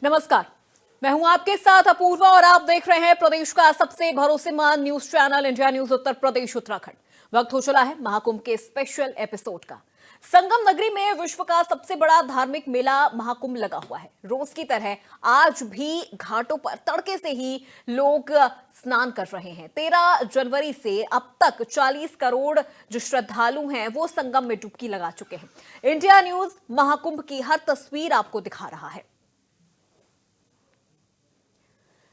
नमस्कार, मैं हूं आपके साथ अपूर्वा और आप देख रहे हैं प्रदेश का सबसे भरोसेमंद news channel India news Uttar Pradesh Uttarakhand. वक्त हो चला है महाकुंभ के स्पेशल एपिसोड का। संगम नगरी में विश्व का सबसे बड़ा धार्मिक मेला महाकुंभ लगा हुआ है। रोज की तरह आज भी घाटों पर तड़के से ही लोग स्नान कर रहे हैं। 13 जनवरी से अब तक 40 करोड़ जो श्रद्धालु हैं वो संगम में डुबकी लगा चुके हैं। इंडिया न्यूज महाकुंभ की हर तस्वीर आपको दिखा रहा है।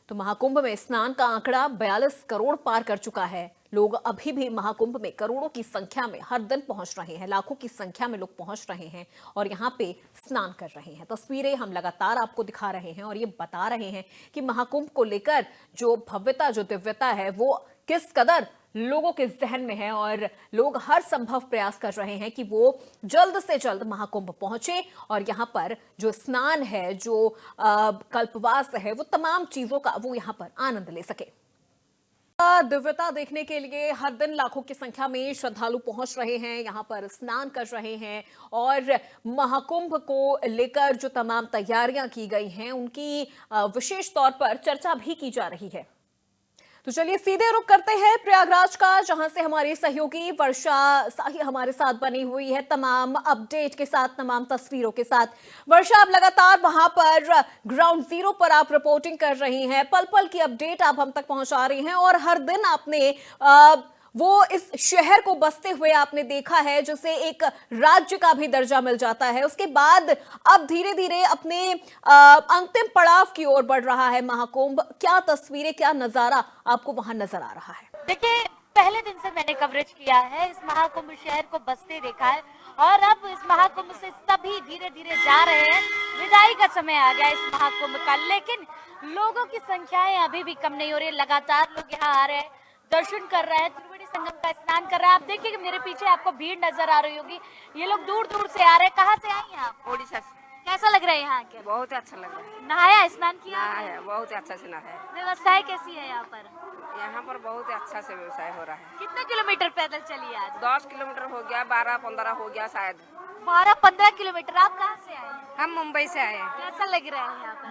तो महाकुंभ में स्नान का आंकड़ा 42 करोड़ पार कर चुका है। लोग अभी भी महाकुंभ में करोड़ों की संख्या में हर दिन पहुंच रहे हैं, लाखों की संख्या में लोग पहुंच रहे हैं और यहां पे स्नान कर रहे हैं। तस्वीरें हम लगातार आपको दिखा रहे हैं और ये बता रहे हैं कि महाकुंभ को लेकर जो भव्यता, जो दिव्यता है वो किस कदर लोगों के जहन में है और लोग हर संभव प्रयास कर रहे हैं कि वो जल्द से जल्द महाकुंभ पहुंचे और यहाँ पर जो स्नान है, जो कल्पवास है, वो तमाम चीजों का वो यहाँ पर आनंद ले सके। दिव्यता देखने के लिए हर दिन लाखों की संख्या में श्रद्धालु पहुंच रहे हैं, यहाँ पर स्नान कर रहे हैं और महाकुंभ को लेकर जो तमाम तैयारियां की गई हैं उनकी विशेष तौर पर चर्चा भी की जा रही है। तो चलिए सीधे रुख करते हैं प्रयागराज का, जहां से हमारी सहयोगी वर्षा साही हमारे साथ बनी हुई है तमाम अपडेट के साथ, तमाम तस्वीरों के साथ। वर्षा, आप लगातार वहां पर ग्राउंड जीरो पर आप रिपोर्टिंग कर रही हैं, पल पल की अपडेट आप हम तक पहुंचा रही हैं और हर दिन आपने वो इस शहर को बसते हुए आपने देखा है जिसे एक राज्य का भी दर्जा मिल जाता है। उसके बाद अब धीरे धीरे अपने अंतिम पड़ाव की ओर बढ़ रहा है महाकुंभ। क्या तस्वीरें, क्या नजारा आपको वहां नजर आ रहा है? देखिए, पहले दिन से मैंने कवरेज किया है, इस महाकुंभ शहर को बसते देखा है और अब इस महाकुंभ से सभी धीरे धीरे जा रहे हैं। विदाई का समय आ गया इस महाकुंभ का, लेकिन लोगों की संख्याएं अभी भी कम नहीं हो रही। लगातार लोग यहाँ आ रहे हैं, दर्शन कर रहे हैं, त्रिवेणी संगम का स्नान कर रहे हैं। आप देखिए कि मेरे पीछे आपको भीड़ नजर आ रही होगी। ये लोग दूर दूर से आ रहे हैं। कहाँ से आई हैं आप? ओडिशा से। कैसा लग रहा है यहाँ के? बहुत अच्छा लग रहा है। नहाया, स्नान किया? नहाया, बहुत अच्छा से नहाया। व्यवस्थाएं कैसी है यहाँ पर? यहाँ पर बहुत अच्छा से व्यवसाय हो रहा है। कितने किलोमीटर पैदल चली आज? 10 किलोमीटर हो गया, 12-15 हो गया शायद। 12-15 किलोमीटर। आप कहाँ से आए? हम मुंबई से आए हैं। कैसा लग रहा है यहाँ पर?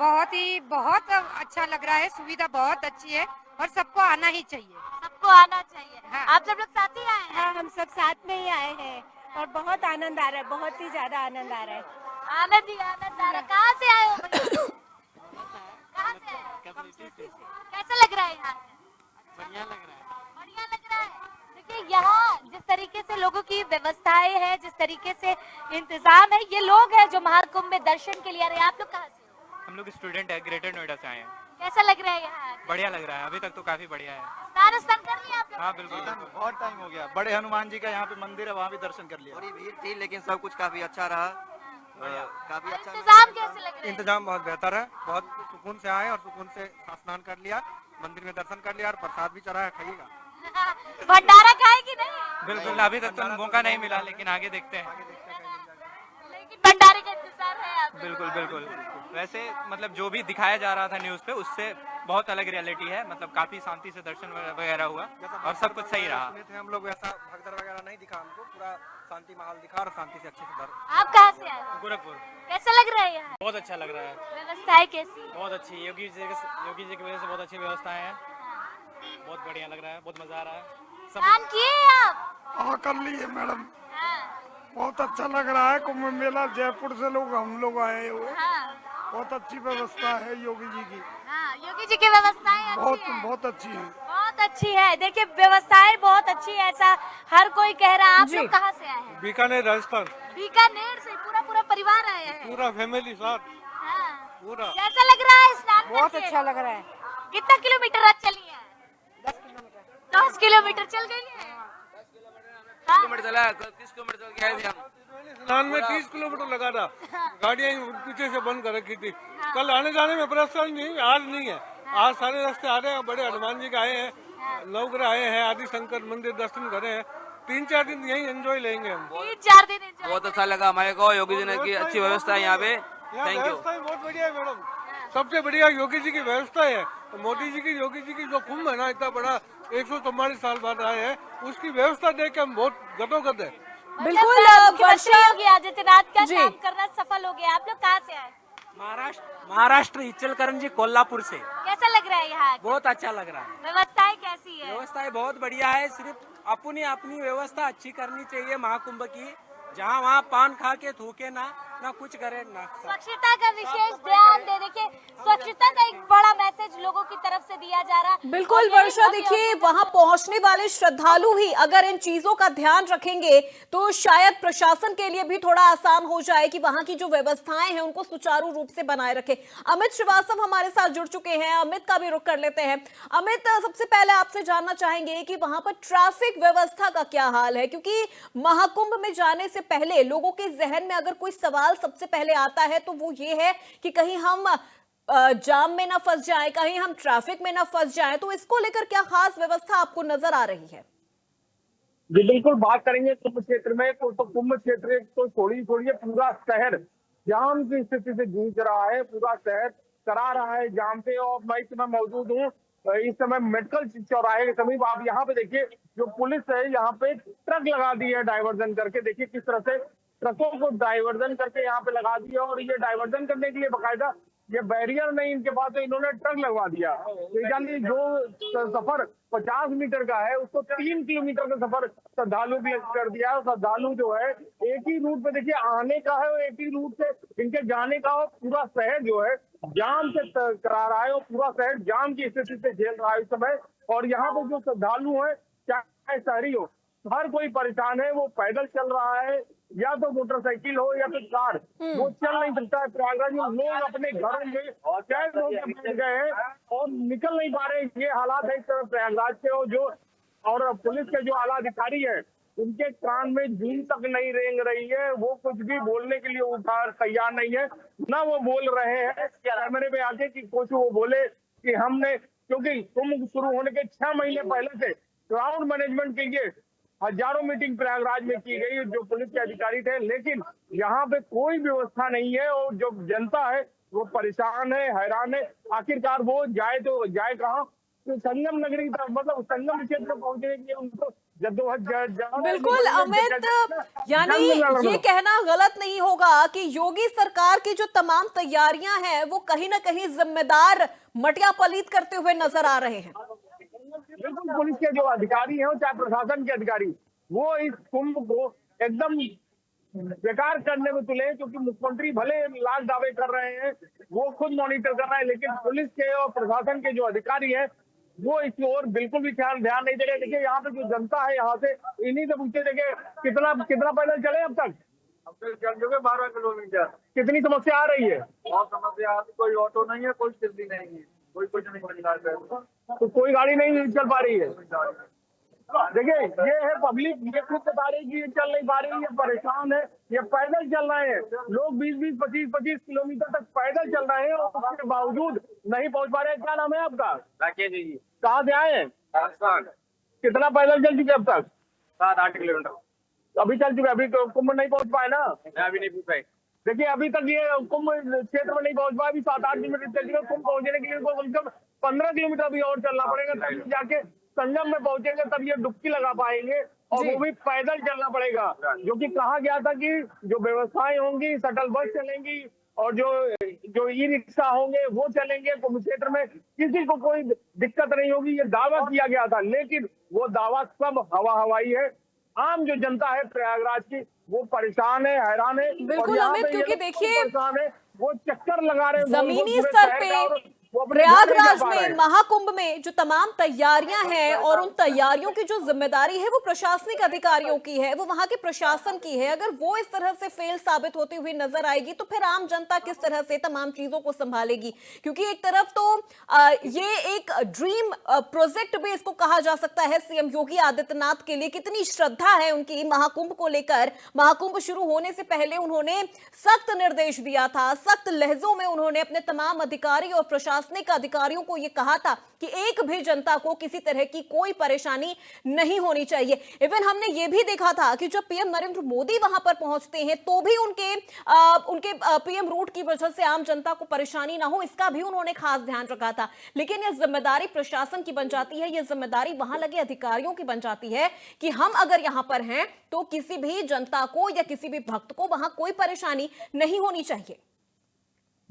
बहुत अच्छा लग रहा है, सुविधा बहुत अच्छी है और सबको आना ही चाहिए। सबको आना चाहिए। हाँ। आप सब लोग साथ ही आए हैं? हाँ, हम सब साथ में ही आए हैं और बहुत आनंद आ रहा है, बहुत ही ज्यादा आनंद आ रहा है। आनंद ही आनंद आ रहा है। कहाँ से आए हो भैया? कहाँ से आए हो? कैसा लग रहा है यहाँ? बढ़िया लग रहा है। बढ़िया लग रहा है। देखिए, यहाँ जिस तरीके से लोगों की व्यवस्थाएं हैं, जिस तरीके से इंतजाम है, ये लोग हैं जो महाकुंभ में दर्शन के लिए आ रहे हैं। आप लोग कहाँ से हो? हम लोग स्टूडेंट है, ग्रेटर नोएडा से आए हैं। कैसा लग रहा है यहाँ? बढ़िया लग रहा है, अभी तक तो काफी बढ़िया है। स्नान कर लिया आप लोग? हाँ बिल्कुल। बहुत टाइम हो गया। बड़े हनुमान जी का यहाँ पे मंदिर है, वहाँ भी दर्शन कर लिया। बड़ी भीड़ थी लेकिन सब कुछ काफी अच्छा रहा। काफी अच्छा इंतजाम कैसे लग रहा है? इंतजाम बहुत बेहतर है, बहुत सुकून से आए और सुकून से स्नान कर लिया, मंदिर में दर्शन कर लिया और प्रसाद भी चढ़ा है, खाइएगा। भंडारा खाए कि नहीं? बिल्कुल, अभी तक तो मौका नहीं मिला, लेकिन आगे देखते हैं। लेकिन भंडारे का इंतजार है आप लोगों बिल्कुल बिल्कुल। वैसे मतलब जो भी दिखाया जा रहा था न्यूज पे, उससे बहुत अलग रियलिटी है। मतलब काफी शांति से दर्शन वगैरह हुआ और सब कुछ सही रहा। हम लोग वैसा भगदड़ वगैरह नहीं दिखा, हमको पूरा शांति माहौल दिखा और शांति से अच्छे से को। आप कहाँ से आए हो? गोरखपुर। कैसा लग रहा है यहाँ? बहुत अच्छा लग रहा है। व्यवस्थाएं कैसी? बहुत अच्छी, योगी जी की वजह से बहुत अच्छी व्यवस्थाएं हैं। बहुत बढ़िया लग रहा है, बहुत मजा आ रहा है। स्नान किए आप? हाँ, कर लिए मैडम। हाँ। बहुत अच्छा लग रहा है। कुंभ मेला जयपुर से हम लोग आए हुए। हाँ। बहुत अच्छी व्यवस्था है योगी जी की। हाँ, योगी जी की व्यवस्थाएं अच्छी हैं। बहुत अच्छी है। बहुत अच्छी है। देखिए, व्यवस्थाएं बहुत अच्छी है, ऐसा हर कोई कह रहा है। आप लोग कहाँ से आए हैं? बीकानेर, राजस्थान। बीकानेर से पूरा परिवार आया है? पूरा फैमिली साथ। हाँ। पूरा। कैसा लग रहा है स्नान करके? बहुत अच्छा लग रहा है। कितना किलोमीटर आज चली है? 10 किलोमीटर चल गई है। 10 किलोमीटर चला, 30 किलोमीटर चल के आए थे हम। स्नान में 30 किलोमीटर लगा था। गाड़ियाँ पीछे से बंद कर रखी थी। कल आने जाने में परेशानी नहीं, आज नहीं है। आज सारे रास्ते आ रहे हैं। बड़े हनुमान जी का आए हैं, नवग्रह आए हैं, आदि शंकर मंदिर दर्शन करे हैं। 3-4 दिन यही एंजॉय लेंगे हम। 3-4 दिन एंजॉय। बहुत अच्छा लगा हमारे को, योगी जी ने की अच्छी व्यवस्था है यहाँ पे। Thank you. व्यवस्था बहुत बढ़िया है मैडम, सबसे बढ़िया योगी जी की व्यवस्था है। मोदी जी की, योगी जी की जो कुंभ है ना, इतना बड़ा 144 साल बाद आए हैं, उसकी व्यवस्था देख के हम बहुत गदोगद है। बिल्कुल। मुख्यमंत्री योगी आदित्यनाथ का काम करना सफल हो गया। आप लोग कहाँ से आए? महाराष्ट्र इचलकरंजी कोल्हापुर से। कैसा लग रहा है यहाँ? बहुत अच्छा लग रहा है। व्यवस्थाएं कैसी है? व्यवस्थाएं बहुत बढ़िया है। सिर्फ अपनी व्यवस्था अच्छी करनी चाहिए महाकुंभ की। जहाँ वहाँ पान खा के थूके ना कुछ करे ना। स्वच्छता का विशेष ध्यान दे। देखिए, स्वच्छता का एक बड़ा मैसेज लोगों की तरफ से दिया जा रहा है। बिल्कुल वर्षा, देखिए वहां पहुंचने वाले श्रद्धालु ही अगर इन चीजों का ध्यान रखेंगे तो शायद प्रशासन के लिए भी थोड़ा आसान हो जाए कि वहां की जो व्यवस्थाएं हैं उनको सुचारू रूप से बनाए रखे। अमित श्रीवास्तव हमारे साथ जुड़ चुके हैं, अमित का भी रुख कर लेते हैं। अमित, सबसे पहले आपसे जानना चाहेंगे कि वहां पर ट्रैफिक व्यवस्था का क्या हाल है, क्योंकि महाकुंभ में जाने से पहले लोगों के जहन में अगर कोई सवाल सबसे पहले आता है तो वो ये है कि कहीं हम जाम में ना फंस जाए, कहीं हम ट्रैफिक में ना फंस जाए, तो इसको लेकर क्या खास व्यवस्था आपको नजर आ रही है? जी बिल्कुल, बात करेंगे कुंभ क्षेत्र में तो कुंभ क्षेत्र तो छोड़िए पूरा शहर जाम की स्थिति से जूझ रहा है। पूरा शहर करा रहा है जाम पे। और मैं इस समय मौजूद हूँ इस समय मेडिकल चौराहे के समीप। आप यहाँ पे देखिए, जो पुलिस है यहाँ पे ट्रक लगा दी है डाइवर्जन करके। देखिए किस तरह से ट्रकों को डाइवर्जन करके यहाँ पे लगा दिया। और ये डाइवर्जन करने के लिए बाकायदा ये बैरियर नहीं इनके पास, तो इन्होंने ट्रक लगवा दिया। यानी जो सफर 50 मीटर का है उसको 3 किलोमीटर का सफर श्रद्धालु भी कर दिया है। श्रद्धालु जो है एक ही रूट पे देखिए आने का है और एक ही रूट से इनके जाने का हो। पूरा शहर जो है जाम से करा रहा है और पूरा शहर जाम की स्थिति से झेल रहा है इस समय। और यहाँ पे जो श्रद्धालु है, चाहे शहरी हो, हर कोई परेशान है। वो पैदल चल रहा है या तो मोटरसाइकिल हो या फिर कार, वो चल नहीं सकता है। प्रयागराज में लोग अपने घरों में चाहे लोग बैठ गए हैं और निकल नहीं पा रहे। ये हालात है इस तरह प्रयागराज के। और पुलिस के जो आला अधिकारी है उनके कान में जून तक नहीं रेंग रही है। वो कुछ भी बोलने के लिए तैयार नहीं है। ना वो बोल रहे हैं कैमरे पे आके कि कुछ वो बोले कि हमने, क्योंकि कुंभ शुरू होने के 6 महीने पहले से क्राउड मैनेजमेंट के लिए हजारों मीटिंग प्रयागराज में की गई जो पुलिस के अधिकारी थे, लेकिन यहाँ पे कोई व्यवस्था नहीं है। और जो जनता है वो परेशान है, हैरान है। आखिरकार वो जाए तो जाए कहाँ? तो संगम नगरी की तरफ, मतलब संगम क्षेत्र में पहुंचने के लिए उनको बिल्कुल अमित, यानी ये कहना गलत नहीं होगा कि योगी सरकार की जो तमाम तैयारियां हैं वो कहीं ना कहीं जिम्मेदार मटिया पलीत करते हुए नजर आ रहे हैं। बिल्कुल, पुलिस के जो अधिकारी हैं चाहे प्रशासन के अधिकारी, वो इस कुंभ को एकदम बेकार करने में तुले। क्योंकि मुख्यमंत्री भले लाख दावे कर रहे हैं, वो खुद मॉनिटर कर रहे हैं, लेकिन पुलिस के और प्रशासन के जो अधिकारी हैं वो इसकी ओर बिल्कुल भी ध्यान नहीं दे रहे। देखिए यहाँ पे जो जनता है, यहाँ से इन्हीं से पूछते देखिए कितना पैदल चले अब तक? चल चुके 12 किलोमीटर। कितनी समस्या आ रही है? बहुत समस्या आती, कोई ऑटो नहीं है, कोई स्थिति नहीं है, कोई कुछ नहीं बन रहा है, तो कोई गाड़ी नहीं चल पा रही है। देखिए ये है पब्लिक, ये खुद बता रही कि ये चल नहीं पा रही, ये परेशान है, ये पैदल चल रहे हैं लोग 20-20, 25-25 किलोमीटर तक पैदल चल रहे हैं और उसके बावजूद नहीं पहुंच पा रहे हैं। क्या नाम है आपका? राकेश जी। कहाँ से आए हैं? राजस्थान। कितना पैदल चल चुके अब तक? 7-8 किलोमीटर अभी चल चुके। अभी तो कुंभ नहीं पहुंच पाए ना? अभी नहीं पहुंच पाए। देखिए अभी तक ये कुंभ क्षेत्र में नहीं पहुंच पाया। अभी 7-8 किलोमीटर चल चुके। कुंभ पहुंचने के लिए कम से कम 15 किलोमीटर अभी और चलना पड़ेगा, तब जाके संगम में पहुंचेंगे, तब ये डुबकी लगा पाएंगे। और वो भी पैदल चलना पड़ेगा, जो कि कहा गया था कि जो व्यवस्थाएं होंगी, शटल बस चलेंगी और जो ई रिक्शा होंगे वो चलेंगे। कुंभ क्षेत्र में किसी को कोई दिक्कत नहीं होगी, ये दावा किया गया था, लेकिन वो दावा सब हवाई है। आम जो जनता है प्रयागराज की वो परेशान है, हैरान है। बिल्कुल अमित, क्योंकि देखिए परेशान है, वो चक्कर लगा रहे हैं जमीनी स्तर पे प्रयागराज में महाकुंभ में जो तमाम तैयारियां हैं और उन तैयारियों की जो जिम्मेदारी है वो प्रशासनिक अधिकारियों की है, वो वहां के प्रशासन की है। अगर वो इस तरह से फेल साबित होती हुई नजर आएगी तो फिर आम जनता किस तरह से तमाम चीजों को संभालेगी? क्योंकि एक तरफ तो ये एक ड्रीम प्रोजेक्ट भी इसको कहा जा सकता है सीएम योगी आदित्यनाथ के लिए। कितनी श्रद्धा है उनकी महाकुंभ को लेकर। महाकुंभ शुरू होने से पहले उन्होंने सख्त निर्देश दिया था, सख्त लहजों में उन्होंने अपने तमाम अधिकारी और प्रशासनिक अधिकारियों को यह कहा था कि एक भी जनता को किसी तरह की कोई परेशानी नहीं होनी चाहिए। इवन हमने यह भी देखा था कि जब पीएम नरेंद्र मोदी वहां पर पहुंचते हैं तो भी उनके पीएम रूट की वजह से आम जनता को परेशानी ना हो, इसका भी उन्होंने खास ध्यान रखा था। लेकिन यह जिम्मेदारी प्रशासन की बन जाती है, यह जिम्मेदारी वहां लगे अधिकारियों की बन जाती है कि हम अगर यहां पर हैं तो किसी भी जनता को या किसी भी भक्त को वहां कोई परेशानी नहीं होनी चाहिए।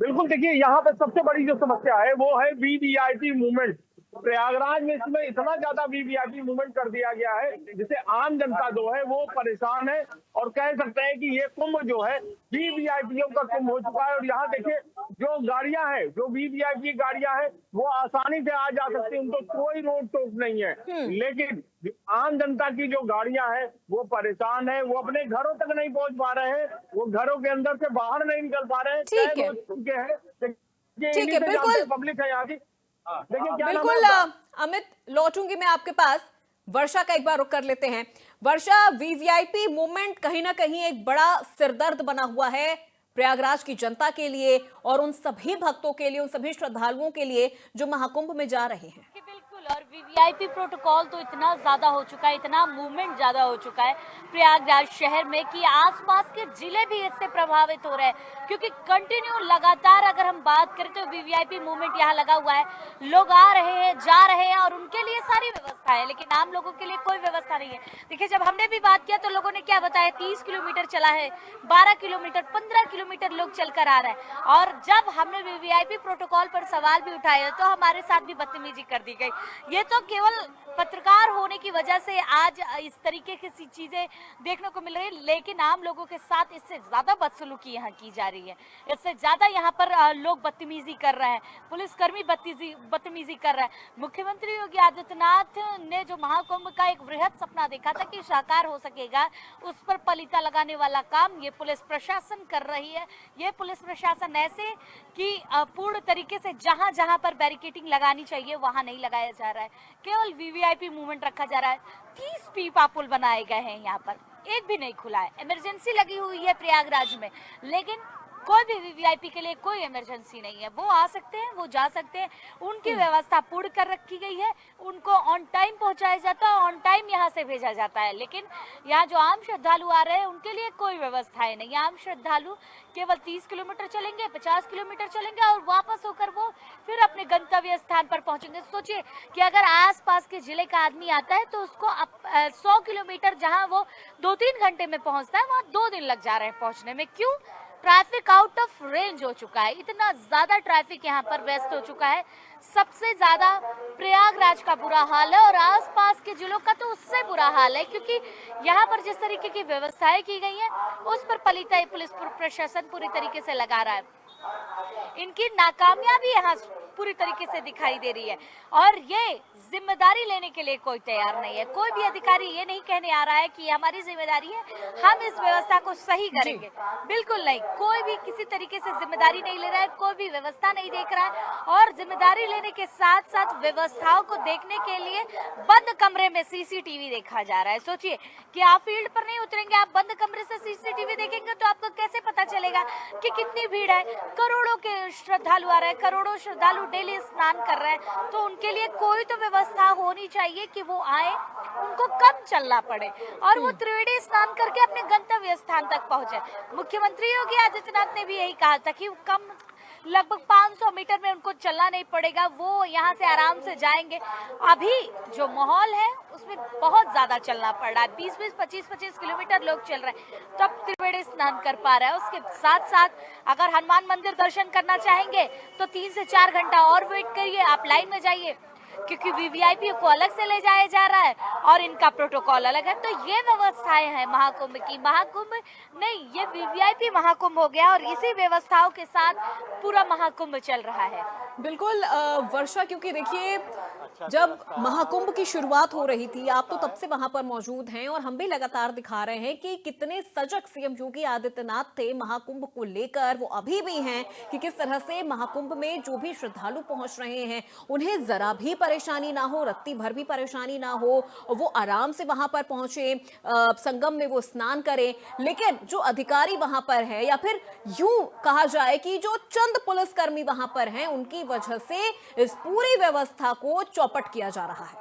बिल्कुल, देखिए यहाँ पे सबसे बड़ी जो समस्या है वो है वीवीआईपी मूवमेंट। प्रयागराज में इसमें इतना ज्यादा वीवीआईपी मूवमेंट कर दिया गया है जिससे आम जनता जो है वो परेशान है और कह सकते हैं कि ये कुंभ जो है वीवीआईपीओ का कुंभ हो चुका है। और यहाँ देखिए जो गाड़ियां हैं, जो वीवीआईपी गाड़ियां हैं वो आसानी से आ जा सकती है, उनको कोई रोक टोक नहीं है। लेकिन आम जनता की जो गाड़ियां हैं वो परेशान है, वो अपने घरों तक नहीं पहुंच पा रहे हैं, वो घरों के अंदर से बाहर नहीं निकल पा रहे हैं। ठीक है। ठीक है, बिल्कुल पब्लिक है यहाँ की। देखिए क्या बिल्कुल अमित, लौटूंगी मैं आपके पास। वर्षा का एक बार रुख कर लेते हैं। वर्षा, वीवीआईपी मूवमेंट कहीं ना कहीं एक बड़ा सिरदर्द बना हुआ है प्रयागराज की जनता के लिए और उन सभी भक्तों के लिए, उन सभी श्रद्धालुओं के लिए जो महाकुंभ में जा रहे हैं। बिल्कुल, और वीवीआईपी प्रोटोकॉल तो इतना ज्यादा हो चुका है, इतना मूवमेंट ज्यादा हो चुका है प्रयागराज शहर में कि आसपास के जिले भी इससे प्रभावित हो रहे हैं, क्योंकि कंटिन्यू लगातार अगर हम बात करें तो वीवीआईपी मूवमेंट यहाँ लगा हुआ है। लोग आ रहे हैं, जा रहे हैं और उनके लिए सारी व्यवस्था है, लेकिन आम लोगों के लिए कोई व्यवस्था नहीं है। देखिए, जब हमने भी बात किया तो लोगों ने क्या बताया, 30 किलोमीटर चला है, 12 किलोमीटर, 15 किलोमीटर लोग चलकर आ रहे हैं। और जब हमने वीवीआईपी प्रोटोकॉल पर सवाल भी उठाए तो हमारे साथ भी बदतमीजी कर दी गई। ये तो केवल पत्रकार होने की वजह से आज इस तरीके की चीजें देखने को मिल रही है, लेकिन आम लोगों के साथ इससे ज्यादा बदसलूकी यहाँ की जा रही है। इससे ज्यादा यहाँ पर लोग बदतमीजी कर रहे हैं, पुलिसकर्मी बदतमीजी कर रहे हैं। मुख्यमंत्री योगी आदित्यनाथ ने जो महाकुंभ का एक वृहद सपना देखा था कि साकार हो सकेगा, उस पर पलीता लगाने वाला काम ये पुलिस प्रशासन कर रही है। ये पुलिस प्रशासन ऐसे कि पूर्ण तरीके से जहां जहां पर बैरिकेडिंग लगानी चाहिए वहां नहीं लगाया जा रहा है, केवल वीवीआईपी मूवमेंट रखा जा रहा है। 30 पीपा पुल बनाए गए हैं, यहाँ पर एक भी नहीं खुला है। इमरजेंसी लगी हुई है प्रयागराज में, लेकिन कोई भी वीवीआईपी के लिए कोई इमरजेंसी नहीं है। वो आ सकते हैं, वो जा सकते हैं, उनकी व्यवस्था पूर्ण कर रखी गई है, उनको ऑन टाइम पहुंचाया जाता है, ऑन टाइम यहाँ से भेजा जाता है। लेकिन यहाँ जो आम श्रद्धालु आ रहे हैं उनके लिए कोई व्यवस्थाएं नहीं। आम श्रद्धालु केवल 30 किलोमीटर चलेंगे, 50 किलोमीटर चलेंगे और वापस होकर वो फिर अपने गंतव्य स्थान पर पहुंचेंगे। सोचिए कि अगर आसपास के जिले का आदमी आता है तो उसको 100 किलोमीटर जहां वो 2-3 घंटे में पहुंचता है, वहां 2 दिन लग जा रहे हैं पहुंचने में। क्यों? ट्रैफिक आउट ऑफ रेंज हो चुका है, इतना ज्यादा ट्रैफिक यहाँ पर व्यस्त हो चुका है। सबसे ज्यादा प्रयागराज का बुरा हाल है और आसपास के जिलों का तो उससे बुरा हाल है, क्योंकि यहाँ पर जिस तरीके की व्यवस्थाएं की गई हैं उस पर पलीता पुलिस प्रशासन पूरी तरीके से लगा रहा है। इनकी नाकामयाबी यहाँ पूरी तरीके से दिखाई दे रही है और ये जिम्मेदारी लेने के लिए कोई तैयार नहीं है। कोई भी अधिकारी ये नहीं कहने आ रहा है कि हमारी जिम्मेदारी है, हम इस व्यवस्था को सही करेंगे। बिल्कुल नहीं, कोई भी किसी तरीके से जिम्मेदारी नहीं ले रहा है, कोई भी व्यवस्था नहीं देख रहा है। और जिम्मेदारी लेने के साथ साथ व्यवस्थाओं को देखने के लिए बंद कमरे में सीसीटीवी देखा जा रहा है। सोचिए कि आप फील्ड पर नहीं उतरेंगे, आप बंद कमरे से सीसीटीवी देखेंगे तो आपको कैसे पता चलेगा कि कितनी भीड़ है। करोड़ों के श्रद्धालु आ रहे हैं, करोड़ों श्रद्धालु डेली स्नान कर रहे हैं, तो उनके लिए कोई तो व्यवस्था होनी चाहिए कि वो आए, उनको कम चलना पड़े और वो त्रिवेणी स्नान करके अपने गंतव्य स्थान तक पहुंचे। मुख्यमंत्री योगी आदित्यनाथ ने भी यही कहा था कि कम लगभग 500 मीटर में उनको चलना नहीं पड़ेगा, वो यहाँ से आराम से जाएंगे। अभी जो माहौल है उसमें बहुत ज्यादा चलना पड़ रहा है, 20-20, 25-25 किलोमीटर लोग चल रहे हैं तब त्रिवेणी स्नान कर पा रहा है। उसके साथ साथ अगर हनुमान मंदिर दर्शन करना चाहेंगे तो 3 से 4 घंटा और वेट करिए, आप लाइन में जाइए, क्योंकि वीवीआईपी को अलग से ले जाया जा रहा है और इनका प्रोटोकॉल अलग है। तो ये व्यवस्थाएं हैं महाकुंभ की। महाकुंभ नहीं, ये वीवीआईपी महाकुंभ हो गया और इसी व्यवस्थाओं के साथ पूरा महाकुंभ चल रहा है। बिल्कुल वर्षा, क्योंकि देखिए जब महाकुंभ की शुरुआत हो रही थी आप तो तब से वहां पर मौजूद हैं और हम भी लगातार दिखा रहे हैं कि कितने सजग सीएम योगी आदित्यनाथ थे महाकुंभ को लेकर। वो अभी भी हैं कि किस तरह से महाकुंभ में जो भी श्रद्धालु पहुंच रहे हैं उन्हें जरा भी परेशानी ना हो, रत्ती भर भी परेशानी ना हो, वो आराम से वहां पर पहुंचे, संगम में वो स्नान करें। लेकिन जो अधिकारी वहां पर है या फिर यूं कहा जाए कि जो चंद पुलिसकर्मी वहां पर हैं उनकी वजह से इस पूरी व्यवस्था को चौपट किया जा रहा है।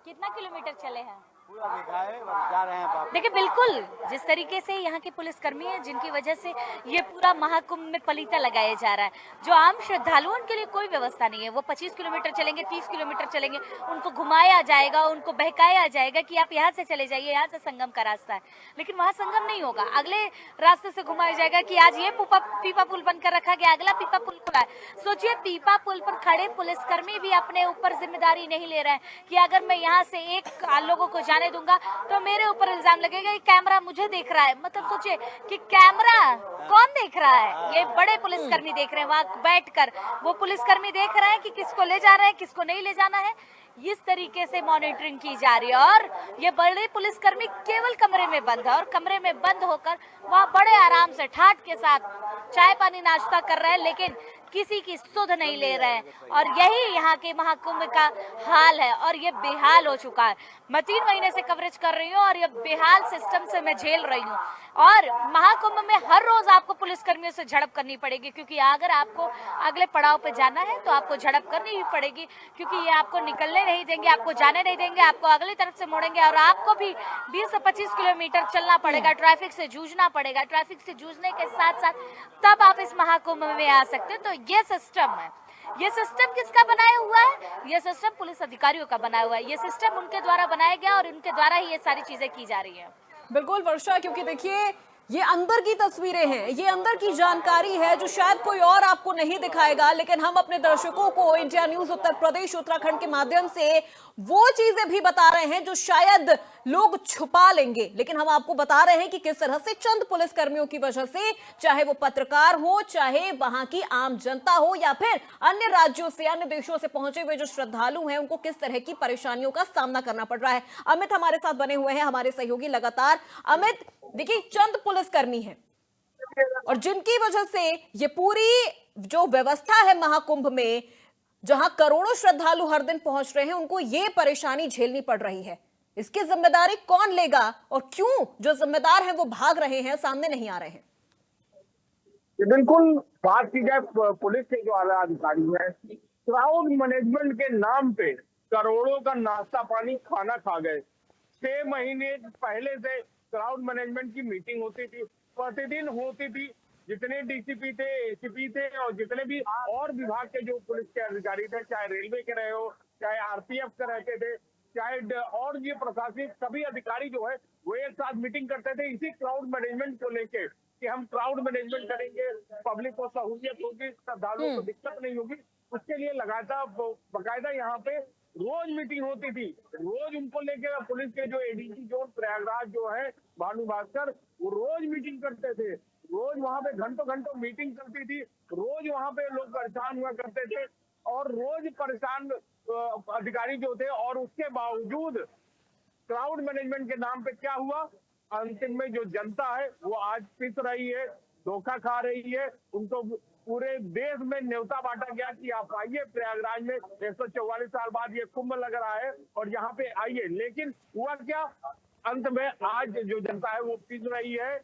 कितना किलोमीटर चले हैं? देखिए बिल्कुल जिस तरीके से यहाँ के पुलिसकर्मी हैं जिनकी वजह से ये पूरा महाकुंभ में पलीता लगाया जा रहा है, जो आम श्रद्धालुओं के लिए कोई व्यवस्था नहीं है। वो 25 किलोमीटर चलेंगे, 30 किलोमीटर चलेंगे, उनको घुमाया जाएगा, उनको बहकाया जाएगा कि आप यहाँ से चले जाइए, यहाँ से संगम का रास्ता है, लेकिन वहाँ संगम नहीं होगा। अगले रास्ते से घुमाया जाएगा कि आज ये पीपा पुल बनकर रखा गया, अगला पीपा पुल खुला है। सोचिए पीपा पुल पर खड़े पुलिसकर्मी भी अपने ऊपर जिम्मेदारी नहीं ले रहे हैं कि अगर मैं यहाँ से एक लोगों को जाने दूंगा तो मेरे ऊपर इल्जाम लगेगा कि कैमरा मुझे देख रहा है। मतलब सोचिए कि कैमरा कौन देख रहा है, ये बड़े पुलिसकर्मी देख रहे हैं, वहां बैठकर वो पुलिसकर्मी देख रहे हैं कि किसको ले जा रहे हैं, किसको नहीं ले जाना है। इस तरीके से मॉनिटरिंग की जा रही है और ये बड़े पुलिसकर्मी केवल कमरे में बंद है और कमरे में बंद होकर वहाँ बड़े आराम से ठाठ के साथ चाय पानी नाश्ता कर रहे हैं, लेकिन किसी की सुध नहीं ले रहे हैं। और यही यहाँ के महाकुंभ का हाल है और ये बेहाल हो चुका है। मैं 3 महीने से कवरेज कर रही हूँ और ये बेहाल सिस्टम से मैं झेल रही हूँ। और महाकुंभ में हर रोज आपको पुलिसकर्मियों से झड़प करनी पड़ेगी, क्योंकि अगर आपको अगले पड़ाव पे जाना है तो आपको झड़प करनी ही पड़ेगी, क्योंकि ये आपको निकलने नहीं देंगे, आपको जाने नहीं देंगे, आपको अगली तरफ से मोड़ेंगे और आपको भी 20 से 25 किलोमीटर चलना पड़ेगा, ट्रैफिक से जूझना पड़ेगा। ट्रैफिक से जूझने के साथ साथ तब आप इस महाकुंभ में आ सकते हैं। तो ये सिस्टम है, ये सिस्टम किसका बनाया हुआ है? ये सिस्टम पुलिस अधिकारियों का बनाया हुआ है। ये सिस्टम उनके द्वारा बनाया गया और उनके द्वारा ही ये सारी चीजें की जा रही है। बिल्कुल वर्षा, क्योंकि देखिए ये अंदर की तस्वीरें हैं, ये अंदर की जानकारी है जो शायद कोई और आपको नहीं दिखाएगा, लेकिन हम अपने दर्शकों को इंडिया न्यूज उत्तर प्रदेश उत्तराखंड के माध्यम से वो चीजें भी बता रहे हैं जो शायद लोग छुपा लेंगे। लेकिन हम आपको बता रहे हैं कि किस तरह से चंद पुलिसकर्मियों की वजह से, चाहे वो पत्रकार हो, चाहे वहां की आम जनता हो, या फिर अन्य राज्यों से, अन्य देशों से पहुंचे हुए जो श्रद्धालु हैं, उनको किस तरह की परेशानियों का सामना करना पड़ रहा है। अमित हमारे साथ बने हुए हैं, हमारे सहयोगी लगातार। अमित, देखिए चंद पुलिसकर्मी हैं और जिनकी वजह से ये पूरी जो व्यवस्था है महाकुंभ में, जहां करोड़ों श्रद्धालु हर दिन पहुंच रहे हैं, उनको ये परेशानी झेलनी पड़ रही है। इसकी जिम्मेदारी कौन लेगा और क्यों जो जिम्मेदार हैं वो भाग रहे हैं, सामने नहीं आ रहे हैं? बिल्कुल, बात की जाए पुलिस के जो आला अधिकारी हैं, क्राउड मैनेजमेंट के नाम पे करोड़ों का नाश्ता पानी खाना खा गए। 6 महीने पहले से क्राउड मैनेजमेंट की मीटिंग होती थी, प्रतिदिन होती थी। जितने डीसीपी थे, एसीपी थे और जितने भी और विभाग के जो पुलिस के अधिकारी थे, चाहे रेलवे के रहे हो, चाहे आरपीएफ के रहते थे, चाहे और ये प्रशासनिक सभी अधिकारी जो है वो एक साथ मीटिंग करते थे इसी क्राउड मैनेजमेंट को लेके कि हम क्राउड मैनेजमेंट करेंगे, पब्लिक को सहूलियत होगी, श्रद्धालुओं को दिक्कत नहीं होगी। उसके लिए लगातार बकायदा यहाँ पे रोज मीटिंग होती थी। रोज उनको लेके पुलिस के जो एडीजी जोन प्रयागराज जो है भानु भास्कर, वो रोज मीटिंग करते थे। रोज वहां पे घंटों घंटों मीटिंग चलती थी। रोज वहां पे लोग परेशान हुआ करते थे और रोज परेशान अधिकारी जो थे। और उसके बावजूद क्राउड मैनेजमेंट के नाम पे क्या हुआ, अंतिम में जो जनता है वो आज पिस रही है, धोखा खा रही है। उनको पूरे देश में न्योता बांटा गया कि आप आइए प्रयागराज में, 144 साल बाद ये कुंभ लग रहा है और यहाँ पे आइए। लेकिन हुआ क्या, अंत में आज जो जनता है वो पिस रही है।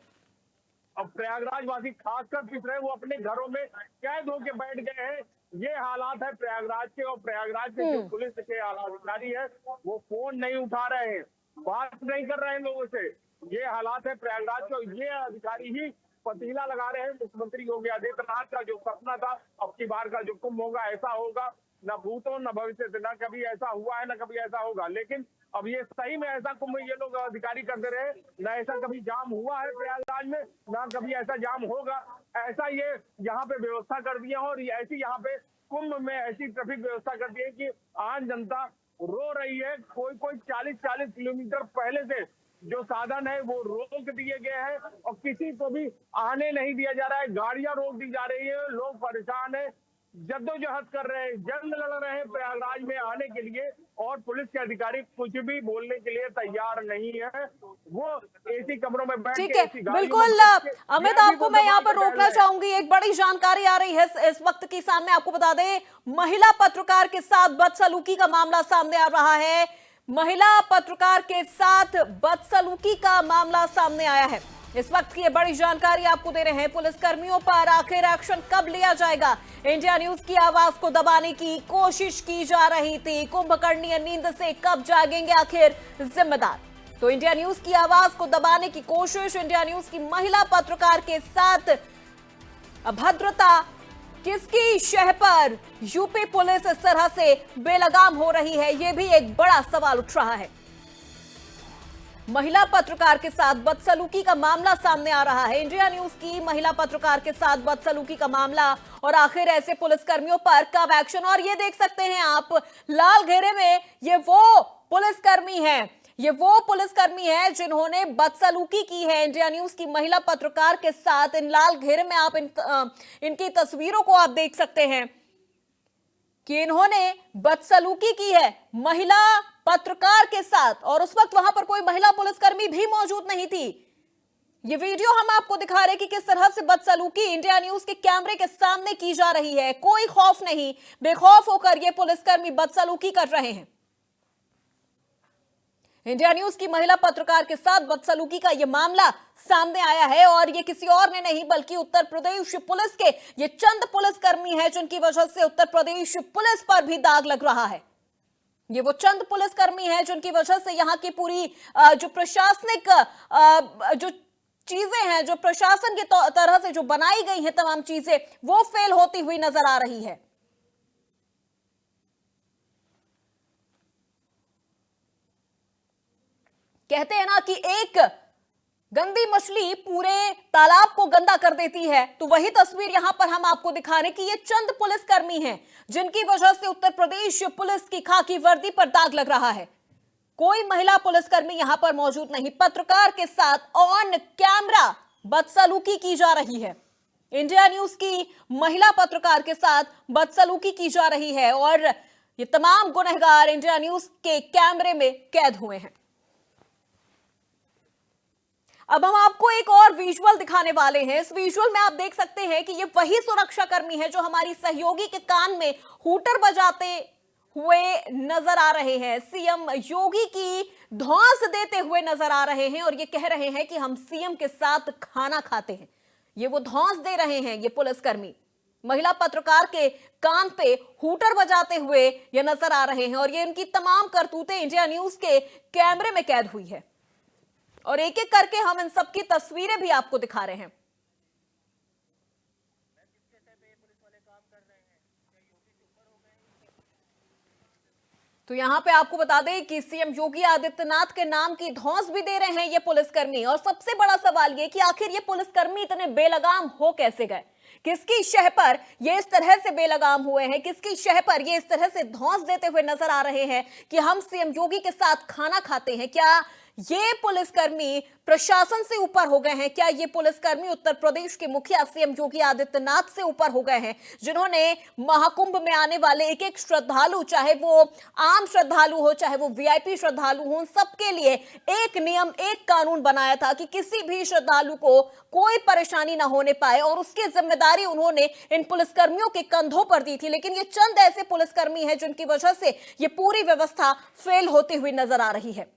अब प्रयागराज वासी खासकर पिस रहे हैं, वो अपने घरों में कैद होके बैठ गए हैं। ये हालात है प्रयागराज के। और प्रयागराज के जो पुलिस के आला अधिकारी है वो फोन नहीं उठा रहे हैं, बात नहीं कर रहे हैं लोगों से। ये हालात है प्रयागराज के। ये अधिकारी ही पतीला लगा रहे हैं मुख्यमंत्री योगी आदित्यनाथ का जो सपना था अब की बार का जो कुंभ होगा ऐसा होगा, न भूतो न भविष्य, न कभी ऐसा हुआ है न कभी ऐसा होगा। लेकिन अब ये सही में ऐसा कुंभ ये लोग अधिकारी करते रहे। न ऐसा कभी जाम हुआ है प्रयागराज में, न कभी ऐसा जाम होगा। ऐसा ये यहाँ पे व्यवस्था कर दी है और ऐसी यहाँ पे कुंभ में ऐसी ट्रैफिक व्यवस्था कर दी है कि आम जनता रो रही है। कोई 40-40 किलोमीटर पहले से जो साधन है वो रोक दिए गए हैं और किसी को भी आने नहीं दिया जा रहा है। गाड़ियां रोक दी जा रही है, लोग परेशान है, जद्दोजहद कर रहे हैं, जंग लड़ रहे हैं प्रयागराज में आने के लिए। और पुलिस के अधिकारी कुछ भी बोलने के लिए तैयार नहीं है। वो एसी कमरों में बैठ ठीक के है, बिल्कुल अमित, आपको मैं यहाँ पर रोकना चाहूंगी। एक बड़ी जानकारी आ रही है इस वक्त की सामने, आपको बता दें महिला पत्रकार के साथ बदसलूकी का मामला सामने आ रहा है। महिला पत्रकार के साथ बदसलूकी का मामला सामने आया है। इस वक्त की ये बड़ी जानकारी आपको दे रहे हैं। पुलिसकर्मियों पर आखिर एक्शन कब लिया जाएगा? इंडिया न्यूज की आवाज को दबाने की कोशिश की जा रही थी। कुंभकर्णीय नींद से कब जागेंगे आखिर जिम्मेदार? तो इंडिया न्यूज की आवाज को दबाने की कोशिश, इंडिया न्यूज की महिला पत्रकार के साथ अभद्रता, किसकी शह पर यूपी पुलिस इस तरह से बेलगाम हो रही है, यह भी एक बड़ा सवाल उठ रहा है। महिला पत्रकार के साथ बदसलूकी का मामला सामने आ रहा है। इंडिया न्यूज की महिला पत्रकार के साथ बदसलूकी का मामला, और आखिर ऐसे पुलिसकर्मियों पर कब एक्शन। और ये देख सकते हैं आप लाल घेरे में, ये वो पुलिसकर्मी हैं, ये वो पुलिसकर्मी है जिन्होंने बदसलूकी की है इंडिया न्यूज की महिला पत्रकार के साथ। इन लाल घेरे में आप इनकी तस्वीरों को आप देख सकते हैं कि इन्होंने बदसलूकी की है महिला पत्रकार के साथ, और उस वक्त वहां पर कोई महिला पुलिसकर्मी भी मौजूद नहीं थी। ये वीडियो हम आपको दिखा रहे हैं कि किस तरह से बदसलूकी इंडिया न्यूज के कैमरे के सामने की जा रही है। कोई खौफ नहीं, बेखौफ होकर ये पुलिसकर्मी बदसलूकी कर रहे हैं। इंडिया न्यूज की महिला पत्रकार के साथ बदसलूकी का यह मामला सामने आया है, और ये किसी और ने नहीं बल्कि उत्तर प्रदेश पुलिस के ये चंद पुलिसकर्मी हैं जिनकी वजह से उत्तर प्रदेश पुलिस पर भी दाग लग रहा है। ये वो चंद पुलिसकर्मी हैं जिनकी वजह से यहाँ की पूरी जो प्रशासनिक जो चीजें हैं, जो प्रशासन की तरह से जो बनाई गई हैं तमाम चीजें, वो फेल होती हुई नजर आ रही है। कहते हैं ना कि एक गंदी मछली पूरे तालाब को गंदा कर देती है, तो वही तस्वीर यहां पर हम आपको दिखा रहे हैं कि ये चंद पुलिसकर्मी हैं जिनकी वजह से उत्तर प्रदेश पुलिस की खाकी वर्दी पर दाग लग रहा है। कोई महिला पुलिसकर्मी यहां पर मौजूद नहीं। पत्रकार के साथ ऑन कैमरा बदसलूकी की जा रही है। इंडिया न्यूज की महिला पत्रकार के साथ बदसलूकी की जा रही है, और ये तमाम गुनहगार इंडिया न्यूज के कैमरे में कैद हुए हैं। अब हम आपको एक और विजुअल दिखाने वाले हैं। इस विजुअल में आप देख सकते हैं कि ये वही सुरक्षाकर्मी है जो हमारी सहयोगी के कान में हूटर बजाते हुए नजर आ रहे हैं, सीएम योगी की धौंस देते हुए नजर आ रहे हैं, और ये कह रहे हैं कि हम सीएम के साथ खाना खाते हैं। ये वो धौंस दे रहे हैं ये पुलिसकर्मी, महिला पत्रकार के कान पे हूटर बजाते हुए ये नजर आ रहे हैं, और ये इनकी तमाम करतूतें इंडिया न्यूज के कैमरे में कैद हुई है, और एक एक करके हम इन सबकी तस्वीरें भी आपको दिखा रहे हैं। तो यहां पे आपको बता दें कि सीएम योगी आदित्यनाथ के नाम की धौंस भी दे रहे हैं ये पुलिसकर्मी, और सबसे बड़ा सवाल ये कि आखिर ये पुलिसकर्मी इतने बेलगाम हो कैसे गए, किसकी शह पर ये इस तरह से बेलगाम हुए हैं, किसकी शह पर ये इस तरह से धौंस देते हुए नजर आ रहे हैं कि हम सीएम योगी के साथ खाना खाते हैं। क्या ये पुलिसकर्मी प्रशासन से ऊपर हो गए हैं? क्या ये पुलिसकर्मी उत्तर प्रदेश के मुखिया सीएम योगी आदित्यनाथ से ऊपर हो गए हैं, जिन्होंने महाकुंभ में आने वाले एक एक श्रद्धालु, चाहे वो आम श्रद्धालु हो चाहे वो वीआईपी श्रद्धालु हो, सबके लिए एक नियम, एक कानून बनाया था कि किसी भी श्रद्धालु को कोई परेशानी ना होने पाए, और उसकी जिम्मेदारी उन्होंने इन पुलिसकर्मियों के कंधों पर दी थी। लेकिन ये चंद ऐसे पुलिसकर्मी हैं जिनकी वजह से ये पूरी व्यवस्था फेल होती हुई नजर आ रही है।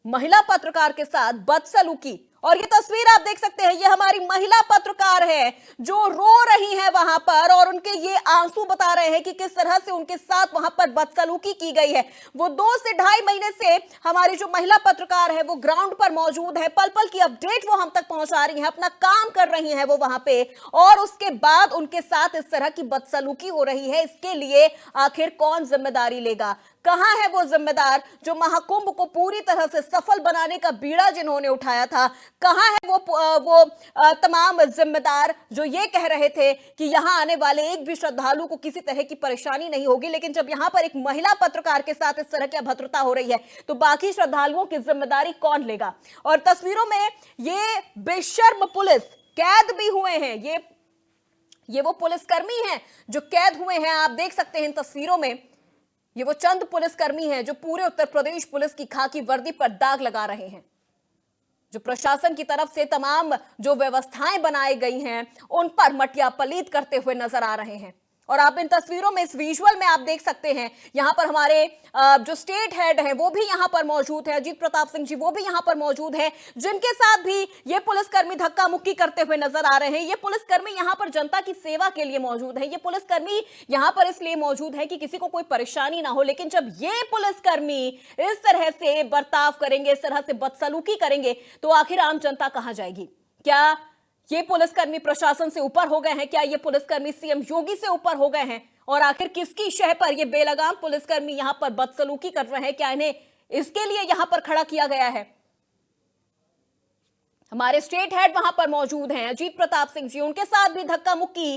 महिला पत्रकार के साथ बदसलूकी, और ये तस्वीर आप देख सकते हैं, ये हमारी महिला पत्रकार है जो रो रही है वहां पर, और उनके ये आंसू बता रहे हैं कि किस तरह से उनके साथ वहां पर बदसलूकी की गई है। वो 2 से ढाई महीने से हमारी जो महिला पत्रकार है वो ग्राउंड पर मौजूद है, पल पल की अपडेट वो हम तक पहुंचा रही है, अपना काम कर रही है वो वहां पे, और उसके बाद उनके साथ इस तरह की बदसलूकी हो रही है। इसके लिए आखिर कौन जिम्मेदारी लेगा? कहां है वो जिम्मेदार जो महाकुंभ को पूरी तरह से सफल बनाने का बीड़ा जिन्होंने उठाया था? कहां है वो तमाम जिम्मेदार जो ये कह रहे थे कि यहां आने वाले एक भी श्रद्धालु को किसी तरह की परेशानी नहीं होगी, लेकिन जब यहां पर एक महिला पत्रकार के साथ इस तरह की अभद्रता हो रही है तो बाकी श्रद्धालुओं की जिम्मेदारी कौन लेगा? और तस्वीरों में ये बेशर्म पुलिस कैद भी हुए हैं, ये वो पुलिसकर्मी हैं जो कैद हुए हैं। आप देख सकते हैं इन तस्वीरों में, ये वो चंद पुलिसकर्मी हैं जो पूरे उत्तर प्रदेश पुलिस की खाकी वर्दी पर दाग लगा रहे हैं, जो प्रशासन की तरफ से तमाम जो व्यवस्थाएं बनाई गई हैं उन पर मटिया पलीत करते हुए नजर आ रहे हैं। और आप इन तस्वीरों में, इस विजुअल में आप देख सकते हैं, यहां पर हमारे जो स्टेट हेड हैं वो भी यहां पर मौजूद है, अजीत प्रताप सिंह जी वो भी यहां पर मौजूद है, जिनके साथ भी ये पुलिसकर्मी धक्का मुक्की करते हुए नजर आ रहे हैं। ये पुलिसकर्मी यहां पर जनता की सेवा के लिए मौजूद है, ये पुलिसकर्मी यहां पर इसलिए मौजूद है कि किसी को कोई परेशानी ना हो। लेकिन जब ये पुलिसकर्मी इस तरह से बर्ताव करेंगे, इस तरह से बदसलूकी करेंगे, तो आखिर आम जनता कहां जाएगी? क्या ये पुलिसकर्मी प्रशासन से ऊपर हो गए हैं? क्या ये पुलिसकर्मी सीएम योगी से ऊपर हो गए हैं? और आखिर किसकी शह पर ये बेलगाम पुलिसकर्मी यहां पर बदसलूकी कर रहे हैं? क्या इन्हें इसके लिए यहां पर खड़ा किया गया है? हमारे स्टेट हेड वहां पर मौजूद हैं, अजीत प्रताप सिंह जी, उनके साथ भी धक्का मुक्की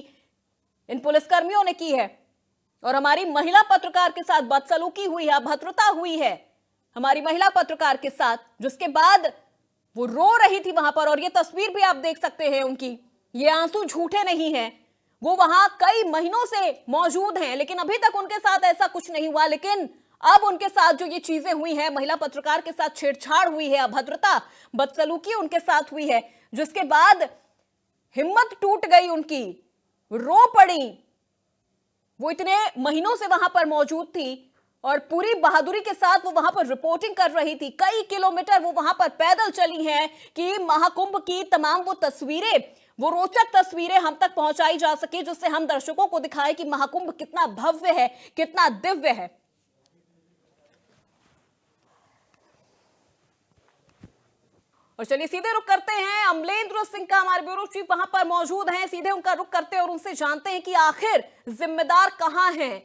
इन पुलिसकर्मियों ने की है। और हमारी महिला पत्रकार के साथ बदसलूकी हुई है, अभद्रता हुई है हमारी महिला पत्रकार के साथ, जिसके बाद वो रो रही थी वहां पर। और ये तस्वीर भी आप देख सकते हैं उनकी, ये आंसू झूठे नहीं हैं। वो वहां कई महीनों से मौजूद हैं, लेकिन अभी तक उनके साथ ऐसा कुछ नहीं हुआ। लेकिन अब उनके साथ जो ये चीजें हुई हैं, महिला पत्रकार के साथ छेड़छाड़ हुई है, अभद्रता, बदसलूकी उनके साथ हुई है, जिसके बाद हिम्मत टूट गई उनकी, रो पड़ी। वो इतने महीनों से वहां पर मौजूद थी और पूरी बहादुरी के साथ वो वहां पर रिपोर्टिंग कर रही थी। कई किलोमीटर वो वहां पर पैदल चली हैं कि महाकुंभ की तमाम वो तस्वीरें, वो रोचक तस्वीरें हम तक पहुंचाई जा सके, जिससे हम दर्शकों को दिखाएं कि महाकुंभ कितना भव्य है, कितना दिव्य है। और चलिए सीधे रुक करते हैं, अमलेंद्र सिंह का हमारे ब्यूरो चीफ वहां पर मौजूद हैं, सीधे उनका रुक करते हैं और उनसे जानते हैं कि आखिर जिम्मेदार कहां हैं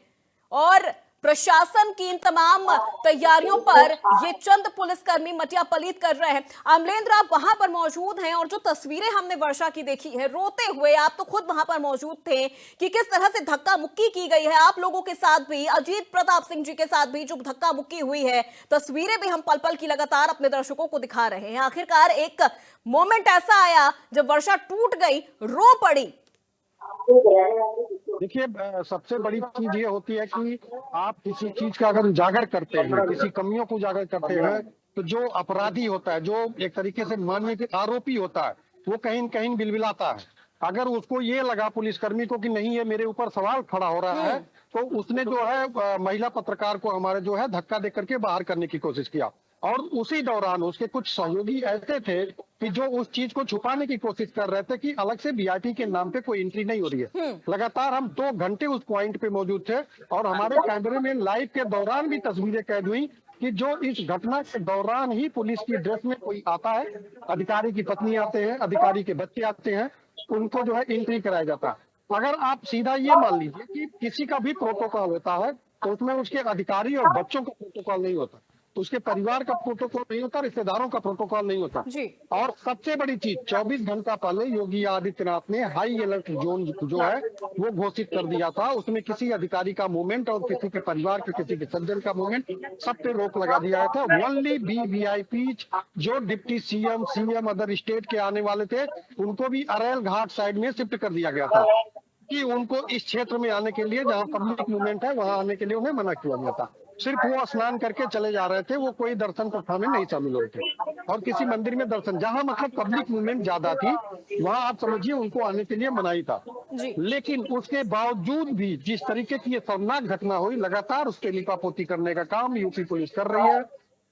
और प्रशासन की इन तमाम तैयारियों पर ये चंद पुलिसकर्मी मटिया पलीत कर रहे हैं। अमलेंद्र, आप वहां पर मौजूद हैं और जो तस्वीरें हमने वर्षा की देखी है, रोते हुए, आप तो खुद वहां पर मौजूद थे, कि किस तरह से धक्का मुक्की की गई है आप लोगों के साथ भी, अजीत प्रताप सिंह जी के साथ भी जो धक्का मुक्की हुई है, तस्वीरें भी हम पल पल की लगातार अपने दर्शकों को दिखा रहे हैं। आखिरकार एक मोमेंट ऐसा आया जब वर्षा टूट गई, रो पड़ी। देखिए, सबसे बड़ी चीज ये होती है कि आप किसी चीज का अगर उजागर करते हैं, किसी कमियों को उजागर करते हैं, तो जो अपराधी होता है, जो एक तरीके से मानने के आरोपी होता है, वो कहीं न कहीं बिलबिलाता है। अगर उसको ये लगा पुलिसकर्मी को कि नहीं ये मेरे ऊपर सवाल खड़ा हो रहा है, तो उसने जो है महिला पत्रकार को हमारे जो है धक्का दे करके बाहर करने की कोशिश किया। और उसी दौरान उसके कुछ सहयोगी ऐसे थे कि जो उस चीज को छुपाने की कोशिश कर रहे थे कि अलग से वीआईपी के नाम पे कोई एंट्री नहीं हो रही है। लगातार हम 2 घंटे उस पॉइंट पे मौजूद थे और हमारे कैमरे में लाइव के दौरान भी तस्वीरें कैद हुई कि जो इस घटना के दौरान ही पुलिस की ड्रेस में कोई आता है, अधिकारी की पत्नी आते हैं, अधिकारी के बच्चे आते हैं, उनको जो है एंट्री कराया जाता है। अगर आप सीधा ये मान लीजिए कि किसी का भी प्रोटोकॉल होता है, तो उसमें उसके अधिकारी और बच्चों का प्रोटोकॉल नहीं होता, तो उसके परिवार का प्रोटोकॉल नहीं होता, रिश्तेदारों का प्रोटोकॉल नहीं होता जी। और सबसे बड़ी चीज, 24 घंटा पहले योगी आदित्यनाथ ने हाई अलर्ट जोन जो है वो घोषित कर दिया था। उसमें किसी अधिकारी का मूवमेंट और किसी के परिवार के किसी के सज्जन का मूवमेंट, सब पे रोक लगा दिया था। ओनली वीवीआईपी जो डिप्टी सीएम अदर स्टेट के आने वाले थे, उनको भी अरेल घाट साइड में शिफ्ट कर दिया गया था कि उनको इस क्षेत्र में आने के लिए, जहाँ पब्लिक मूवमेंट है वहां आने के लिए उन्हें मना किया गया था। सिर्फ वो स्नान करके चले जा रहे थे, वो कोई दर्शन प्रथा में नहीं शामिल हुए थे। और किसी मंदिर में दर्शन, जहां मतलब पब्लिक मूवमेंट ज्यादा थी, वहां आप समझिए उनको आने के लिए मनाही था। लेकिन उसके बावजूद भी जिस तरीके की ये शर्मनाक घटना हुई, लगातार उस पर लिपापोती करने का काम यूपी पुलिस कर रही है।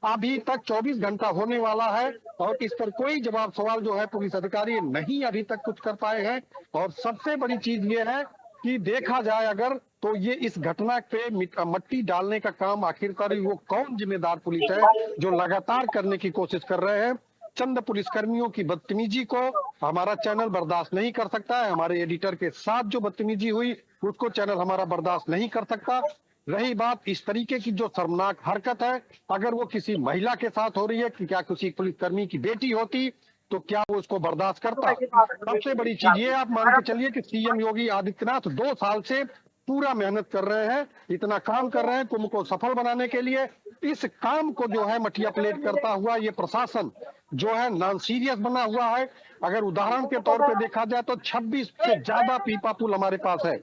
अभी तक 24 घंटा होने वाला है और इस पर कोई जवाब सवाल जो है पुलिस अधिकारी नहीं अभी तक कुछ कर पाए हैं। और सबसे बड़ी चीज ये है कि देखा जाए अगर, तो ये इस घटना पे मट्टी डालने का काम आखिरकार वो कौन जिम्मेदार पुलिस है जो लगातार करने की कोशिश कर रहे हैं। चंद पुलिसकर्मियों की बदतमीजी को हमारा चैनल बर्दाश्त नहीं कर सकता है। हमारे एडिटर के साथ जो बदतमीजी हुई उसको चैनल हमारा बर्दाश्त नहीं कर सकता। रही बात इस तरीके की जो शर्मनाक हरकत है, अगर वो किसी महिला के साथ हो रही है, कि क्या किसी पुलिसकर्मी की बेटी होती तो क्या वो उसको बर्दाश्त करता। सबसे बड़ी चीज ये आप मान के चलिए कि सीएम योगी आदित्यनाथ 2 साल से पूरा मेहनत कर रहे हैं, इतना काम कर रहे हैं कुंभ को सफल बनाने के लिए। इस काम को जो है मटिया प्लेट करता हुआ ये प्रशासन जो है नॉन सीरियस बना हुआ है। अगर उदाहरण के तौर पे देखा जाए तो 26 से ज्यादा पीपा पुल हमारे पास है।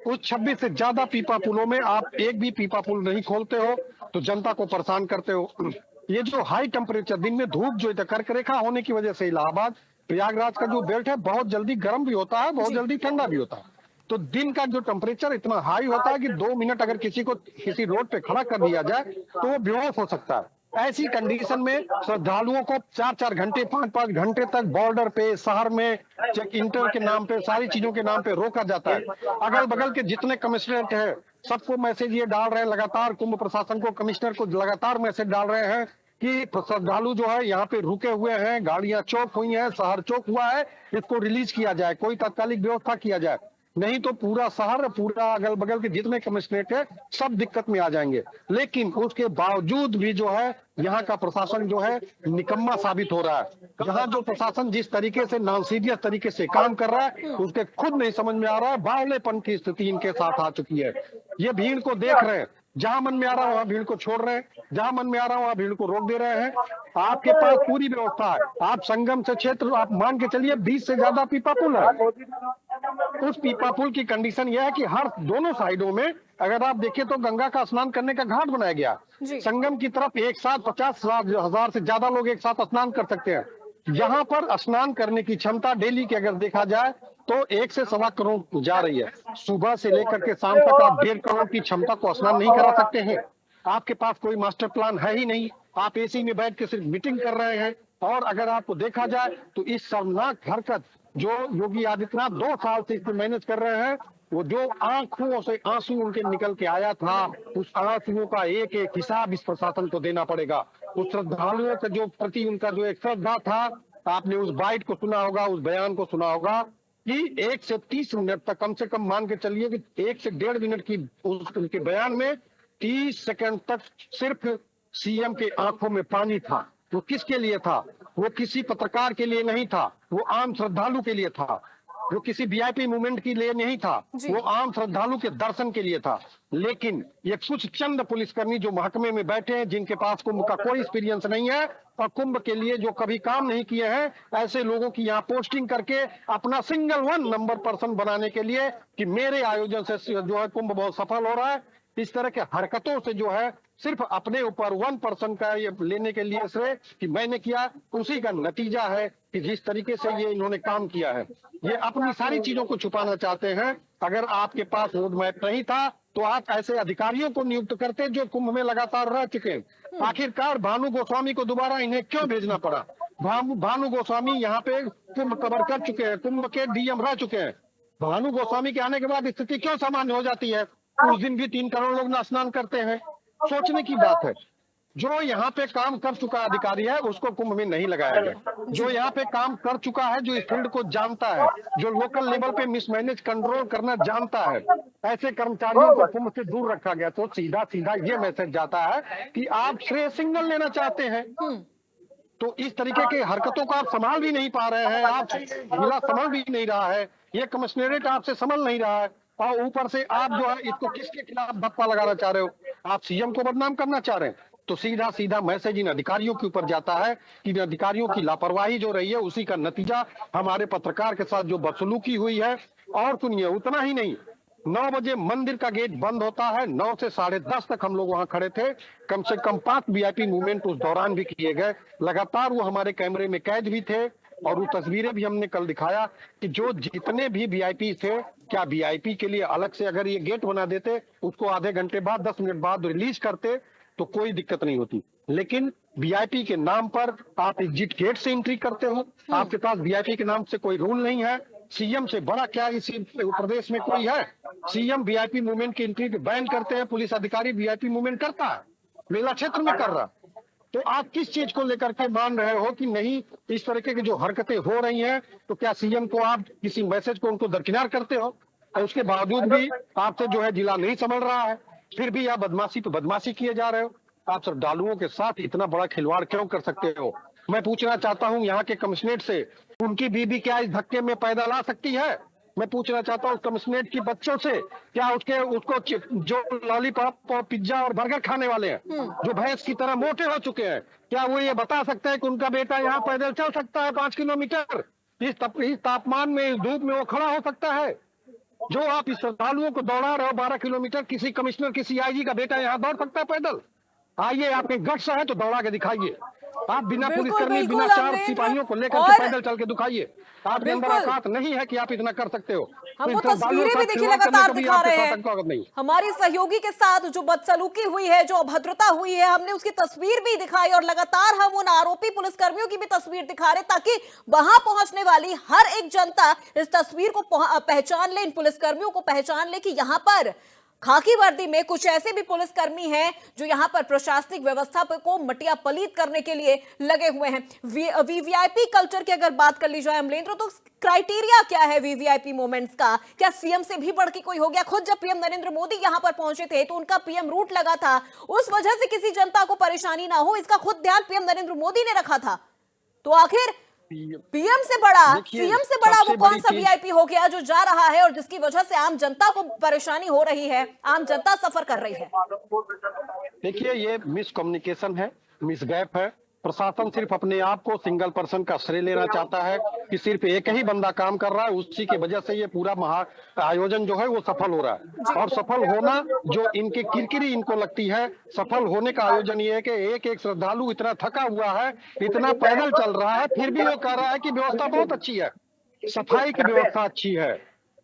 उस 26 से ज्यादा पीपा पुलों में आप एक भी पीपा पुल नहीं खोलते हो तो जनता को परेशान करते हो। ये जो हाई टेम्परेचर, दिन में धूप जो कर्क रेखा होने की वजह से इलाहाबाद प्रयागराज का जो बेल्ट है बहुत जल्दी गर्म भी होता है, बहुत जल्दी ठंडा भी होता है। तो दिन का जो टेम्परेचर इतना हाई होता है कि 2 मिनट अगर किसी को किसी रोड पे खड़ा कर दिया जाए तो वो बेहोश हो सकता है। ऐसी कंडीशन में श्रद्धालुओं को 4-4 घंटे 5-5 घंटे तक बॉर्डर पे, शहर में चेक इंटर के नाम पे, सारी चीजों के नाम पे रोका जाता है। अगल बगल के जितने कमिश्नरेट है सबको मैसेज ये डाल रहे हैं लगातार, कुंभ प्रशासन को, कमिश्नर को लगातार मैसेज डाल रहे हैं कि श्रद्धालु जो है यहाँ पे रुके हुए हैं, गाड़ियां चौक हुई हैं, शहर चौक हुआ है, इसको रिलीज किया जाए, कोई तात्कालिक व्यवस्था किया जाए, नहीं तो पूरा शहर, पूरा अगल बगल के जितने कमिश्नरेट है सब दिक्कत में आ जाएंगे। लेकिन उसके बावजूद भी जो है यहाँ का प्रशासन जो है निकम्मा साबित हो रहा है। यहाँ जो प्रशासन जिस तरीके से नॉन सीरियस तरीके से काम कर रहा है उसके खुद नहीं समझ में आ रहा है, बावलेपन की स्थिति इनके साथ आ चुकी है। ये भीड़ को देख रहे हैं, जहां मन में आ रहा है वहां भीड़ को छोड़ रहे हैं, जहां मन में आ रहा है वहां भीड़ को रोक दे रहे हैं। आपके पास पूरी व्यवस्था है, आप संगम से क्षेत्र आप मान के चलिए 20 से ज्यादा पीपा पुल है। उस पीपा पुल की कंडीशन यह है कि हर दोनों साइडों में अगर आप देखें तो गंगा का स्नान करने का घाट बनाया गया। संगम की तरफ एक साथ 50,000 से ज्यादा लोग एक साथ स्नान कर सकते हैं। यहाँ पर स्नान करने की क्षमता डेली की अगर देखा जाए तो 1 से 1.25 करोड़ जा रही है। सुबह से लेकर के शाम तक आप 1.5 करोड़ की क्षमता को स्नान नहीं करा सकते हैं। आपके पास कोई मास्टर प्लान है ही नहीं, आप एसी में बैठ के सिर्फ मीटिंग कर रहे हैं। और अगर आपको देखा जाए तो इस शर्मनाक हरकत जो योगी आदित्यनाथ 2 साल से इसको मैनेज कर रहे हैं, वो जो आंखों से आंसू उनके निकल के आया था, उस आंसुओं का एक एक हिसाब इस प्रशासन को देना पड़ेगा। उस श्रद्धालुओं के जो प्रति उनका जो एक श्रद्धा था, आपने उस बाइट को सुना होगा, उस बयान को सुना होगा कि 1 से 30 मिनट तक, कम से कम मान के चलिए कि 1 से 1.5 मिनट की उनके बयान में 30 सेकंड तक सिर्फ सीएम के आंखों में पानी था। वो किसके लिए था? वो किसी पत्रकार के लिए नहीं था, वो आम श्रद्धालु के लिए था। वो किसी वीआईपी मूवमेंट के लिए नहीं था, वो आम श्रद्धालु के दर्शन के लिए था। लेकिन ये कुछ चंद पुलिसकर्मी जो महकमे में बैठे हैं, जिनके पास कुंभ का कोई एक्सपीरियंस नहीं है और कुंभ के लिए जो कभी काम नहीं किए हैं, ऐसे लोगों की यहाँ पोस्टिंग करके अपना सिंगल 1 नंबर पर्सन बनाने के लिए कि मेरे आयोजन से जो है कुंभ बहुत सफल हो रहा है, इस तरह के हरकतों से जो है सिर्फ अपने ऊपर 1% का ये लेने के लिए श्रेय कि मैंने किया, उसी का नतीजा है कि जिस तरीके से ये इन्होंने काम किया है। ये अपनी सारी चीजों को छुपाना चाहते हैं। अगर आपके पास रोड मैप नहीं था तो आप ऐसे अधिकारियों को नियुक्त करते जो कुंभ में लगातार रह चुके हैं। आखिरकार भानु गोस्वामी को दोबारा इन्हें क्यों भेजना पड़ा? भानु गोस्वामी यहाँ पे कुंभ कवर कर चुके हैं, कुंभ के डीएम रह चुके हैं। भानु गोस्वामी के आने के बाद स्थिति क्यों सामान्य हो जाती है? उस दिन भी 3 करोड़ लोग स्नान करते हैं। सोचने की बात है। जो यहाँ पे काम कर चुका अधिकारी है उसको कुंभ में नहीं लगाया गया। जो यहाँ पे काम कर चुका है, जो इस फील्ड को जानता है, जो लोकल लेवल पे मिसमैनेज कंट्रोल करना जानता है, ऐसे कर्मचारियों को कुंभ से दूर रखा गया। तो सीधा सीधा ये मैसेज जाता है कि आप श्रेय सिग्नल लेना चाहते हैं, तो इस तरीके की हरकतों को आप संभाल भी नहीं पा रहे हैं। आप जिला संभल भी नहीं रहा है, ये कमिश्नरेट आपसे संभल नहीं रहा है, और ऊपर से आप जो है इसको किसके खिलाफ धप्पा लगाना चाह रहे हो? आप सीएम को बदनाम करना चाह रहे हैं। तो सीधा सीधा मैसेज इन अधिकारियों के ऊपर जाता है कि इन अधिकारियों की लापरवाही जो रही है उसी का नतीजा हमारे पत्रकार के साथ जो बदसलूकी हुई है। और सुनिए, उतना ही नहीं, 9 बजे मंदिर का गेट बंद होता है, 9 से 10:30 तक हम लोग वहां खड़े थे। कम से कम 5 वीआईपी मूवमेंट उस दौरान भी किए गए, लगातार वो हमारे कैमरे में कैद भी थे। और वो तस्वीरें भी हमने कल दिखाया कि जो जितने भी वीआईपी थे, क्या वीआईपी के लिए अलग से अगर ये गेट बना देते, उसको आधे घंटे बाद 10 मिनट बाद रिलीज करते तो कोई दिक्कत नहीं होती। लेकिन वीआईपी के नाम पर आप एग्जिट गेट से एंट्री करते हो। आपके पास वीआईपी के नाम से कोई रूल नहीं है। सीएम से बड़ा क्या इसी प्रदेश में कोई है? सीएम वीआईपी मूवमेंट की एंट्री बैन करते हैं, पुलिस अधिकारी वीआईपी मूवमेंट करता है, मेला क्षेत्र में कर रहा। तो आप किस चीज को लेकर के मान रहे हो कि नहीं इस तरीके की जो हरकतें हो रही हैं, तो क्या सीएम को आप किसी मैसेज को उनको दरकिनार करते हो? और उसके बावजूद भी आपसे जो है जिला नहीं संभल रहा है, फिर भी आप बदमाशी पे बदमाशी किए जा रहे हो। आप श्रद्धालुओं के साथ इतना बड़ा खिलवाड़ क्यों कर सकते हो? मैं पूछना चाहता हूं यहाँ के कमिश्नरेट से, उनकी बीबी क्या इस धक्के में पैदा ला सकती है? मैं पूछना चाहता हूँ कमिश्नरेट के बच्चों से, क्या उसको जो लॉलीपॉप और पिज्जा और बर्गर खाने वाले हैं, जो भैंस की तरह मोटे हो चुके हैं, क्या वो ये बता सकते हैं कि उनका बेटा यहाँ पैदल चल सकता है 5 किलोमीटर? इस तापमान में, इस धूप में वो खड़ा हो सकता है? जो आप इस श्रद्धालुओं को दौड़ा रहे हो 12 किलोमीटर, किसी कमिश्नर, किसी आईजी का बेटा यहाँ दौड़ सकता है पैदल? आइए, आपके गट्स है तो दौड़ा के दिखाइए। आप बिना पुलिसकर्मी, बिना 4 सिपाहियों को लेकर के पैदल चल के दिखाइए। आपके अंदर औकात नहीं है कि आप इतना कर सकते हो। हमको तो तस्वीरें श्रद्धालुओं भी के देखिए साथ सेवा लगातार करने कभी दिखा आपके रहे साथ हैं। अंकवागत नहीं। हमारे सहयोगी के साथ जो बदसलूकी हुई है, जो अभद्रता हुई है, हमने उसकी तस्वीर भी दिखाई और लगातार हम उन आरोपी पुलिसकर्मियों की भी तस्वीर दिखा रहे ताकि वहां पहुंचने वाली हर एक जनता इस तस्वीर को पहचान ले, इन पुलिसकर्मियों को पहचान ले कि यहां पर खाकी वर्दी में कुछ ऐसे भी पुलिसकर्मी हैं जो यहां पर प्रशासनिक व्यवस्था को मटिया पलीत करने के लिए लगे हुए हैं। वीवीआईपी कल्चर की अगर बात कर ली जाए अमलेंद्र, तो क्राइटेरिया क्या है वीवीआईपी मोमेंट्स का? क्या सीएम से भी बढ़ के कोई हो गया? खुद जब पीएम नरेंद्र मोदी यहां पर पहुंचे थे तो उनका पीएम रूट लगा था, उस वजह से किसी जनता को परेशानी ना हो इसका खुद ध्यान पीएम नरेंद्र मोदी ने रखा था। तो आखिर पीएम से बड़ा, सीएम से बड़ा वो कौन सा वीआईपी हो गया जो जा रहा है और जिसकी वजह से आम जनता को परेशानी हो रही है, आम जनता सफर कर रही है? देखिए, ये मिस कम्युनिकेशन है, मिस गैप है। प्रशासन सिर्फ अपने आप को सिंगल पर्सन का श्रेय लेना चाहता है कि सिर्फ एक ही बंदा काम कर रहा है, उसी की वजह से ये पूरा महा आयोजन जो है वो सफल हो रहा है। और सफल होना जो इनकी किरकिरी इनको लगती है, सफल होने का आयोजन ये है कि एक एक श्रद्धालु इतना थका हुआ है, इतना पैदल चल रहा है, फिर भी वो कह रहा है कि व्यवस्था बहुत अच्छी है, सफाई की व्यवस्था अच्छी है।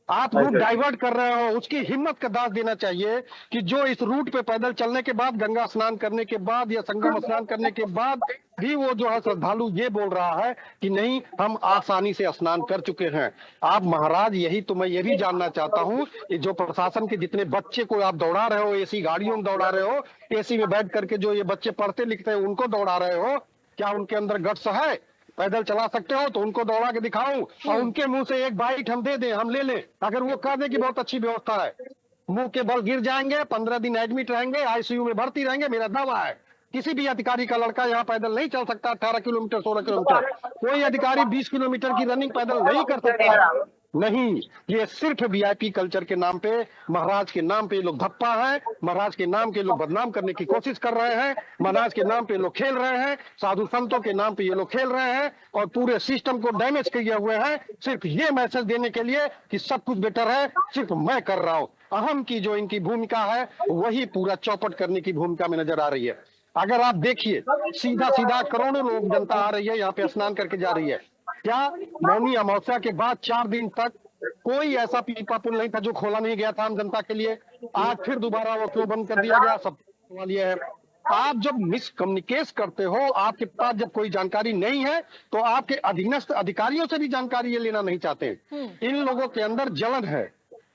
आप रूट डाइवर्ट कर रहे हो, उसकी हिम्मत का दाज देना चाहिए कि जो इस रूट पे पैदल चलने के बाद, गंगा स्नान करने के बाद या संगम स्नान करने के बाद भी वो जो है श्रद्धालु ये बोल रहा है कि नहीं, हम आसानी से स्नान कर चुके हैं। आप महाराज, यही तो मैं ये भी जानना चाहता हूँ कि जो प्रशासन के जितने बच्चे को आप दौड़ा रहे हो, एसी गाड़ियों में दौड़ा रहे हो, एसी में बैठ करके जो ये बच्चे पढ़ते लिखते हैं उनको दौड़ा रहे हो, क्या उनके अंदर गट्स है? पैदल चला सकते हो तो उनको दौड़ा के दिखाऊं और उनके मुंह से एक बाइट हम दे दें, हम ले लें। अगर वो कह दें कि बहुत अच्छी व्यवस्था है, मुंह के बल गिर जाएंगे, 15 दिन एडमिट रहेंगे, आईसीयू में भर्ती रहेंगे। मेरा दावा है किसी भी अधिकारी का लड़का यहाँ पैदल नहीं चल सकता 18 किलोमीटर 16 किलोमीटर। कोई अधिकारी 20 किलोमीटर की रनिंग पैदल नहीं कर सकता। नहीं, ये सिर्फ वीआईपी कल्चर के नाम पे, महाराज के नाम पे ये लोग धप्पा है, महाराज के नाम के लोग बदनाम करने की कोशिश कर रहे हैं, महाराज के नाम पे लोग खेल रहे हैं, साधु संतों के नाम पे ये लोग खेल रहे हैं और पूरे सिस्टम को डैमेज किए हुए हैं, सिर्फ ये मैसेज देने के लिए कि सब कुछ बेटर है, सिर्फ मैं कर रहा हूँ। अहम की जो इनकी भूमिका है वही पूरा चौपट करने की भूमिका में नजर आ रही है। अगर आप देखिए, सीधा सीधा करोड़ों लोग जनता आ रही है, यहाँ पे स्नान करके जा रही है। क्या मौनी अमावस्या के बाद 4 दिन तक कोई ऐसा पीपा पुल नहीं था जो खोला नहीं गया था आम जनता के लिए? आज फिर दोबारा वो क्यों बंद कर दिया गया? सब सवाल ये है। आप जब मिसकम्युनिकेट करते हो, आपके पास जब कोई जानकारी नहीं है तो आपके अधीनस्थ अधिकारियों से भी जानकारी ये लेना नहीं चाहते। इन लोगों के अंदर जलन है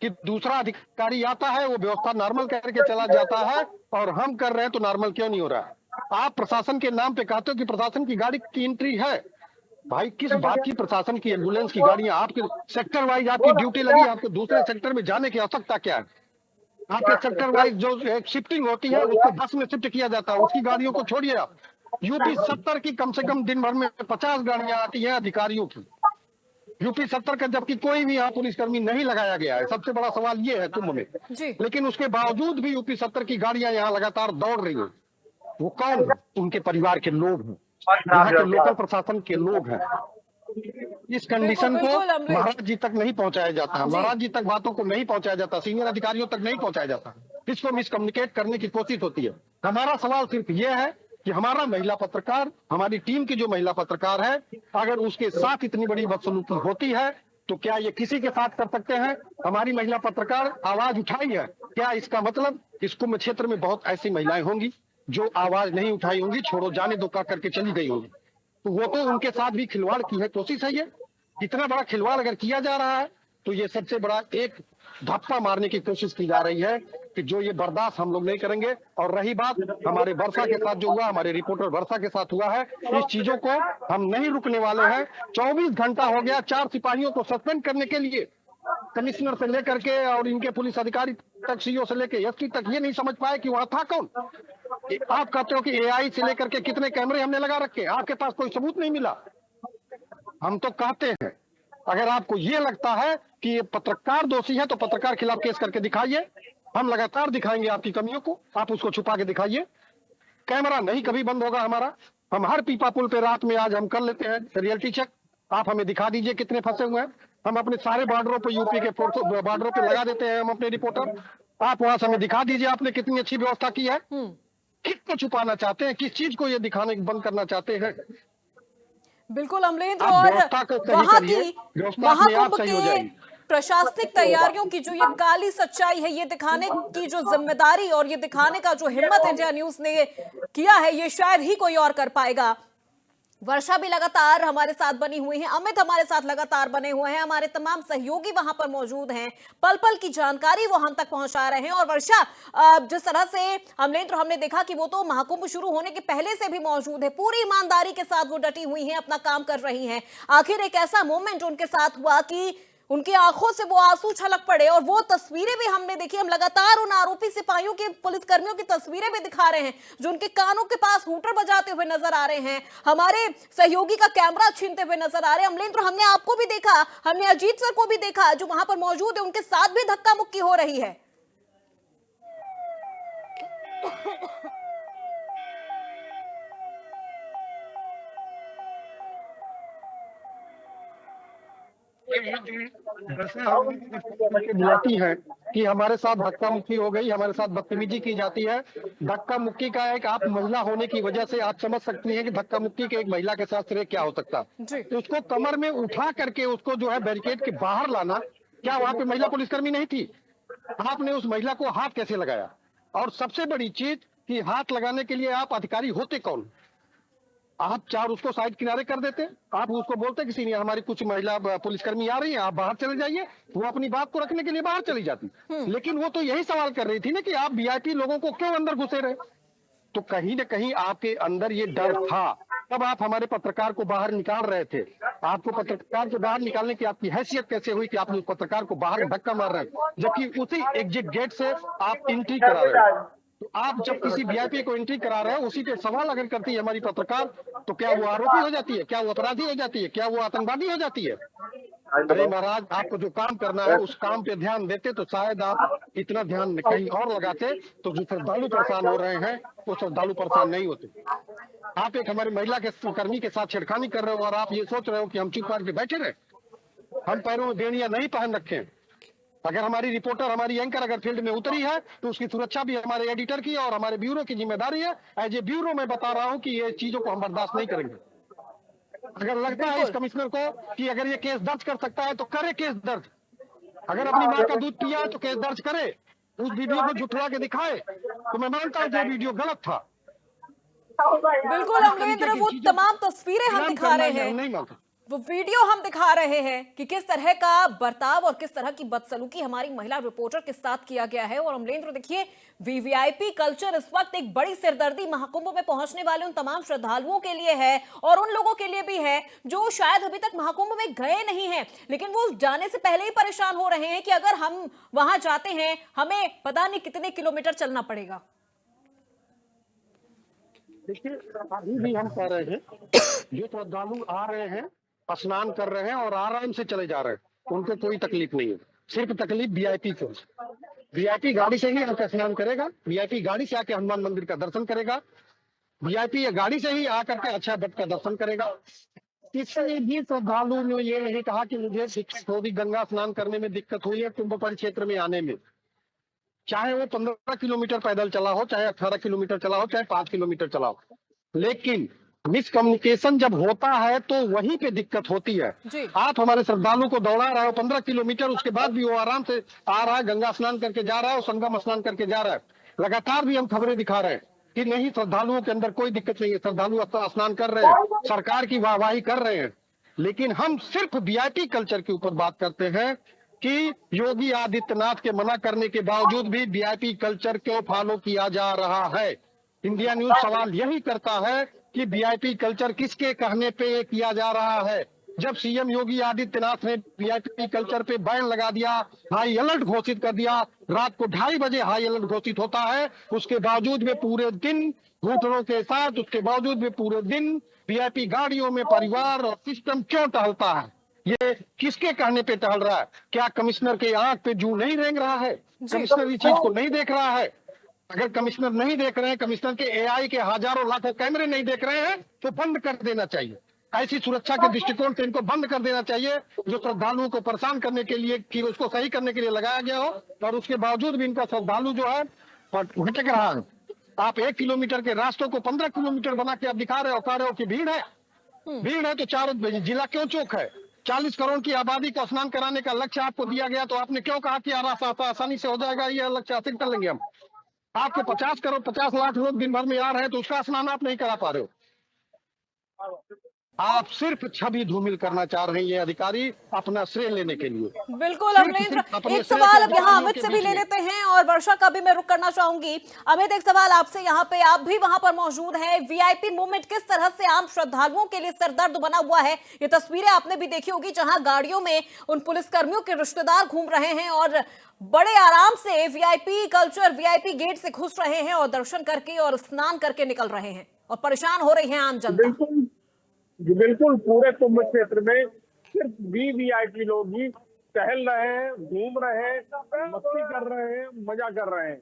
कि दूसरा अधिकारी आता है, वो व्यवस्था नॉर्मल करके चला जाता है और हम कर रहे हैं तो नॉर्मल क्यों नहीं हो रहा है? आप प्रशासन के नाम पे कहते हो कि प्रशासन की गाड़ी की एंट्री है। भाई, किस बात की प्रशासन की एम्बुलेंस की गाड़ियां? आपके सेक्टर वाइज आपकी ड्यूटी लगी, आपको दूसरे सेक्टर में जाने की आवश्यकता क्या है? आपके सेक्टर वाइज जो शिफ्टिंग होती है उसको बस में शिफ्ट किया जाता है, उसकी गाड़ियों को छोड़िए आप। यूपी 70 की कम से कम दिन भर में 50 गाड़ियां आती हैं अधिकारियों की। यूपी 70 का जबकि कोई भी यहाँ पुलिसकर्मी नहीं लगाया गया है। सबसे बड़ा सवाल ये है कुंभ में, लेकिन उसके बावजूद भी यूपी 70 की गाड़ियां यहाँ लगातार दौड़ रही हैं। वो कौन? उनके परिवार के लोग हैं, यहाँ के लोकल प्रशासन के लोग हैं। इस कंडीशन को महाराज जी तक नहीं पहुंचाया जाता, महाराज जी तक बातों को नहीं पहुंचाया जाता, सीनियर अधिकारियों तक नहीं पहुंचाया जाता। इसको मिसकम्युनिकेट करने की कोशिश होती है। हमारा सवाल सिर्फ ये है कि हमारा महिला पत्रकार, हमारी टीम की जो महिला पत्रकार है, अगर उसके साथ इतनी बड़ी बदसलूकी होती है तो क्या ये किसी के साथ कर सकते हैं? हमारी महिला पत्रकार आवाज उठाई है, क्या इसका मतलब इस कुंभ क्षेत्र में बहुत ऐसी महिलाएं होंगी जो आवाज नहीं उठाई होंगी, छोड़ो जाने दो का करके चली गई होंगी? तो वो तो उनके साथ भी खिलवाड़ की है कोशिश है। ये इतना बड़ा खिलवाड़ अगर किया जा रहा है तो ये सबसे बड़ा एक धप्पा मारने की कोशिश की जा रही है कि जो ये बर्दाश्त हम लोग नहीं करेंगे। और रही बात हमारे वर्षा के साथ जो हुआ, हमारे रिपोर्टर वर्षा के साथ हुआ है, इस चीजों को हम नहीं रुकने वाले हैं। 24 घंटा हो गया 4 सिपाहियों को सस्पेंड करने के लिए, कमिश्नर से लेकर के और इनके पुलिस अधिकारी तक, सीओ से लेकर एसपी तक, ये नहीं समझ पाए कि वहां था कौन। आप कहते हो कि एआई से लेकर के कितने कैमरे हमने लगा रखे, आपके पास कोई सबूत नहीं मिला। हम तो कहते हैं अगर आपको ये लगता है कि ये पत्रकार दोषी है तो पत्रकार खिलाफ केस करके दिखाइए, हम लगातार दिखाएंगे आपकी कमियों को, आप उसको छुपा के दिखाइए। कैमरा नहीं कभी बंद होगा हमारा। हम हर पीपा पुल पे रात में आज हम कर लेते हैं रियलिटी चेक, आप हमें दिखा दीजिए कितने फंसे हुए हैं। हम अपने सारे बॉर्डरों पे, यूपी के बॉर्डरों पे लगा देते हैं हम अपने रिपोर्टर, आप वहां से हमें दिखा दीजिए आपने कितनी अच्छी व्यवस्था की है। किसको छुपाना चाहते हैं, किस चीज को ये दिखाने बंद करना चाहते हैं? बिल्कुल अमलेंद्र, और वहां की महाकुंभ के प्रशासनिक तैयारियों की जो ये काली सच्चाई है, ये दिखाने की जो जिम्मेदारी और ये दिखाने का जो हिम्मत इंडिया न्यूज ने किया है, ये शायद ही कोई और कर पाएगा। वर्षा भी लगातार हमारे साथ बनी हुई है, अमित हमारे साथ लगातार बने हुए हैं, हमारे तमाम सहयोगी वहां पर मौजूद हैं, पल पल की जानकारी वो हम तक पहुंचा रहे हैं। और वर्षा, जिस तरह से हमने देखा कि वो तो महाकुंभ शुरू होने के पहले से भी मौजूद है, पूरी ईमानदारी के साथ वो डटी हुई हैं, अपना काम कर रही हैं। आखिर एक ऐसा मोमेंट उनके साथ हुआ कि उनकी आंखों से वो आंसू छलक पड़े, और वो तस्वीरें भी हमने देखी। हम लगातार उन आरोपी सिपाहियों की, पुलिसकर्मियों की तस्वीरें भी दिखा रहे हैं जो उनके कानों के पास हूटर बजाते हुए नजर आ रहे हैं, हमारे सहयोगी का कैमरा छीनते हुए नजर आ रहे हैं। अमलेंद्र, हमने आपको भी देखा, हमने अजीत सर को भी देखा जो वहां पर मौजूद है, उनके साथ भी धक्का मुक्की हो रही है। बुलाती है कि हमारे साथ धक्का मुक्की हो गई, हमारे साथ बदतमीजी की जाती है। धक्का मुक्की का एक, आप महिला होने की वजह से आप समझ सकती हैं कि धक्का मुक्की के एक महिला के साथ श्रेय क्या हो सकता है। तो उसको कमर में उठा करके उसको जो है बैरिकेड के बाहर लाना, क्या वहां पे महिला पुलिसकर्मी नहीं थी? आपने उस महिला को हाथ कैसे लगाया? और सबसे बड़ी चीज कि हाथ लगाने के लिए आप अधिकारी होते कौन? आप चार उसको साइड किनारे कर देते, आप उसको बोलते किसी ने हमारी कुछ महिला पुलिसकर्मी आ रही है, आप बाहर चले जाइए, वो अपनी बात को रखने के लिए बाहर चली जाती। लेकिन वो तो यही सवाल कर रही थी ना कि आप वीआईपी लोगों को क्यों अंदर घुसे रहे? तो कहीं ना कहीं आपके अंदर ये डर था, तब आप हमारे पत्रकार को बाहर निकाल रहे थे। आपको पत्रकार को बाहर निकालने की आपकी हैसियत कैसे हुई कि आप उस पत्रकार को बाहर धक्का मार रहे हैं, जबकि उसी एग्जिट गेट से आप एंट्री करा रहे हैं। तो आप जब किसी वीआईपी को एंट्री करा रहे हैं, उसी पे सवाल अगर करती है हमारी पत्रकार, तो क्या वो आरोपी हो जाती है? क्या वो अपराधी हो जाती है? क्या वो आतंकवादी हो जाती है? अरे महाराज, आपको जो काम करना है उस काम पे ध्यान देते तो शायद आप इतना ध्यान कहीं और लगाते, तो जो श्रद्धालु परेशान हो रहे हैं वो श्रद्धालु परेशान नहीं होते। आप एक हमारी महिला के कर्मी के साथ छेड़खानी कर रहे हो और आप ये सोच रहे हो कि हम चुप करके बैठे रहे। हम पैरों में बेड़ियां नहीं पहन रखे। अगर हमारी रिपोर्टर, हमारी एंकर अगर फील्ड में उतरी है तो उसकी सुरक्षा भी हमारे एडिटर की और हमारे ब्यूरो की जिम्मेदारी है। एज ए ब्यूरो मैं बता रहा हूं कि ये चीजों को हम बर्दाश्त नहीं करेंगे। अगर लगता है इस कमिश्नर को कि अगर ये केस दर्ज कर सकता है तो करे केस दर्ज। अगर अपनी माँ का दूध पिया है तो केस दर्ज करे। उस वीडियो को झुठला के दिखाए तो मैं मानता हूँ जो वीडियो गलत था। बिल्कुल अमलेंद्र, वो तमाम तस्वीरें हम दिखा रहे हैं, नहीं मानता, वो वीडियो हम दिखा रहे हैं कि किस तरह का बर्ताव और किस तरह की बदसलूकी हमारी महिला रिपोर्टर के साथ किया गया है। और अमलेंद्र देखिए, वीवीआईपी कल्चर इस वक्त एक बड़ी सिरदर्दी महाकुंभ में पहुंचने वाले उन तमाम श्रद्धालुओं के लिए है और उन लोगों के लिए भी है जो शायद अभी तक महाकुंभ में गए नहीं हैं, लेकिन वो जाने से पहले ही परेशान हो रहे हैं कि अगर हम वहां जाते हैं हमें पता नहीं कितने किलोमीटर चलना पड़ेगा। देखिए, अभी भी हम कह रहे हैं जो श्रद्धालु आ रहे हैं, स्नान कर रहे हैं और आराम से चले जा रहे हैं, उनको कोई तकलीफ नहीं है। सिर्फ तकलीफ वीआईपी को। वीआईपी गाड़ी से ही आकर स्नान करेगा, वीआईपी गाड़ी से आके हनुमान मंदिर का दर्शन करेगा, वीआईपी गाड़ी से ही आकर के अच्छा भट्ट का दर्शन करेगा। किसी भी श्रद्धालु ने ये नहीं कहा कि मुझे दिक्कत होगी, गंगा स्नान करने में दिक्कत हुई है कुंभ परिक्षेत्र में आने में। चाहे वो 15 किलोमीटर पैदल चला हो, चाहे 18 किलोमीटर चला हो, चाहे 5 किलोमीटर चला हो, लेकिन मिसकम्युनिकेशन जब होता है तो वहीं पे दिक्कत होती है। आप हमारे श्रद्धालु को दौड़ा रहे हो 15 किलोमीटर, उसके बाद भी वो आराम से आ रहा है, गंगा स्नान करके जा रहा है और संगम स्नान करके जा रहा है। लगातार भी हम खबरें दिखा रहे हैं कि नहीं, श्रद्धालुओं के अंदर कोई दिक्कत नहीं है, श्रद्धालु स्नान कर रहे हैं, सरकार की वाहवाही कर रहे हैं। लेकिन हम सिर्फ वीआईपी कल्चर के ऊपर बात करते हैं कि योगी आदित्यनाथ के मना करने के बावजूद भी वीआईपी कल्चर क्यों फॉलो किया जा रहा है। इंडिया न्यूज सवाल यही करता है कि वीआईपी कल्चर किसके कहने पे किया जा रहा है। जब सीएम योगी आदित्यनाथ ने वीआईपी कल्चर पे बैन लगा दिया, हाई अलर्ट घोषित कर दिया, रात को 2:30 बजे हाई अलर्ट घोषित होता है, उसके बावजूद में पूरे दिन घूटनों के साथ, उसके बावजूद में पूरे दिन वीआईपी गाड़ियों में परिवार और सिस्टम क्यों टहलता है? ये किसके कहने पे टहल रहा है? क्या कमिश्नर के आंख पे जू नहीं रेंग रहा है? कमिश्नर इस चीज को नहीं देख रहा है? अगर कमिश्नर नहीं देख रहे हैं, कमिश्नर के एआई के हजारों लाखों कैमरे नहीं देख रहे हैं, तो बंद कर देना चाहिए। ऐसी सुरक्षा के दृष्टिकोण से इनको बंद कर देना चाहिए जो श्रद्धालुओं को परेशान करने के लिए, कि उसको सही करने के लिए लगाया गया हो, और उसके बावजूद भी इनका श्रद्धालु जो है भटक रहा है। आप 1 किलोमीटर के रास्तों को 15 किलोमीटर बना के आप दिखा रहे हो, कह रहे हो कि भीड़ है। भीड़ है तो चारों जिला क्यों चौक है? 40 करोड़ की आबादी को स्नान कराने का लक्ष्य आपको दिया गया, तो आपने क्यों कहा कि आसानी से हो जाएगा, ये लक्ष्य हासिल कर लेंगे हम? आपके 50 करोड़ 50 लाख लोग दिन भर में आ रहे हैं, तो उसका स्नान आप नहीं करा पा रहे हो। आप सिर्फ छवि धूमिल करना चाह रहे हैं ये अधिकारी अपना श्रेय लेने के लिए। बिल्कुल अमलेंद्र, एक सवाल अब यहाँ अमित से भी ले लेते हैं और वर्षा का भी मैं रुख करना चाहूंगी। अमित, एक सवाल आपसे, यहाँ पे आप भी वहां पर मौजूद हैं, वीआईपी मूवमेंट किस तरह से आम श्रद्धालुओं के लिए सरदर्द बना हुआ है? ये तस्वीरें आपने भी देखी होगी जहां गाड़ियों में उन पुलिसकर्मियों के रिश्तेदार घूम रहे हैं और बड़े आराम से वीआईपी कल्चर, वीआईपी गेट से घुस रहे हैं और दर्शन करके और स्नान करके निकल रहे हैं और परेशान हो रही है आम जनता। बिल्कुल पूरे कुंभ क्षेत्र में सिर्फ वीवीआईपी लोग ही टहल रहे हैं, घूम रहे हैं, मस्ती कर रहे हैं, मजा कर रहे हैं।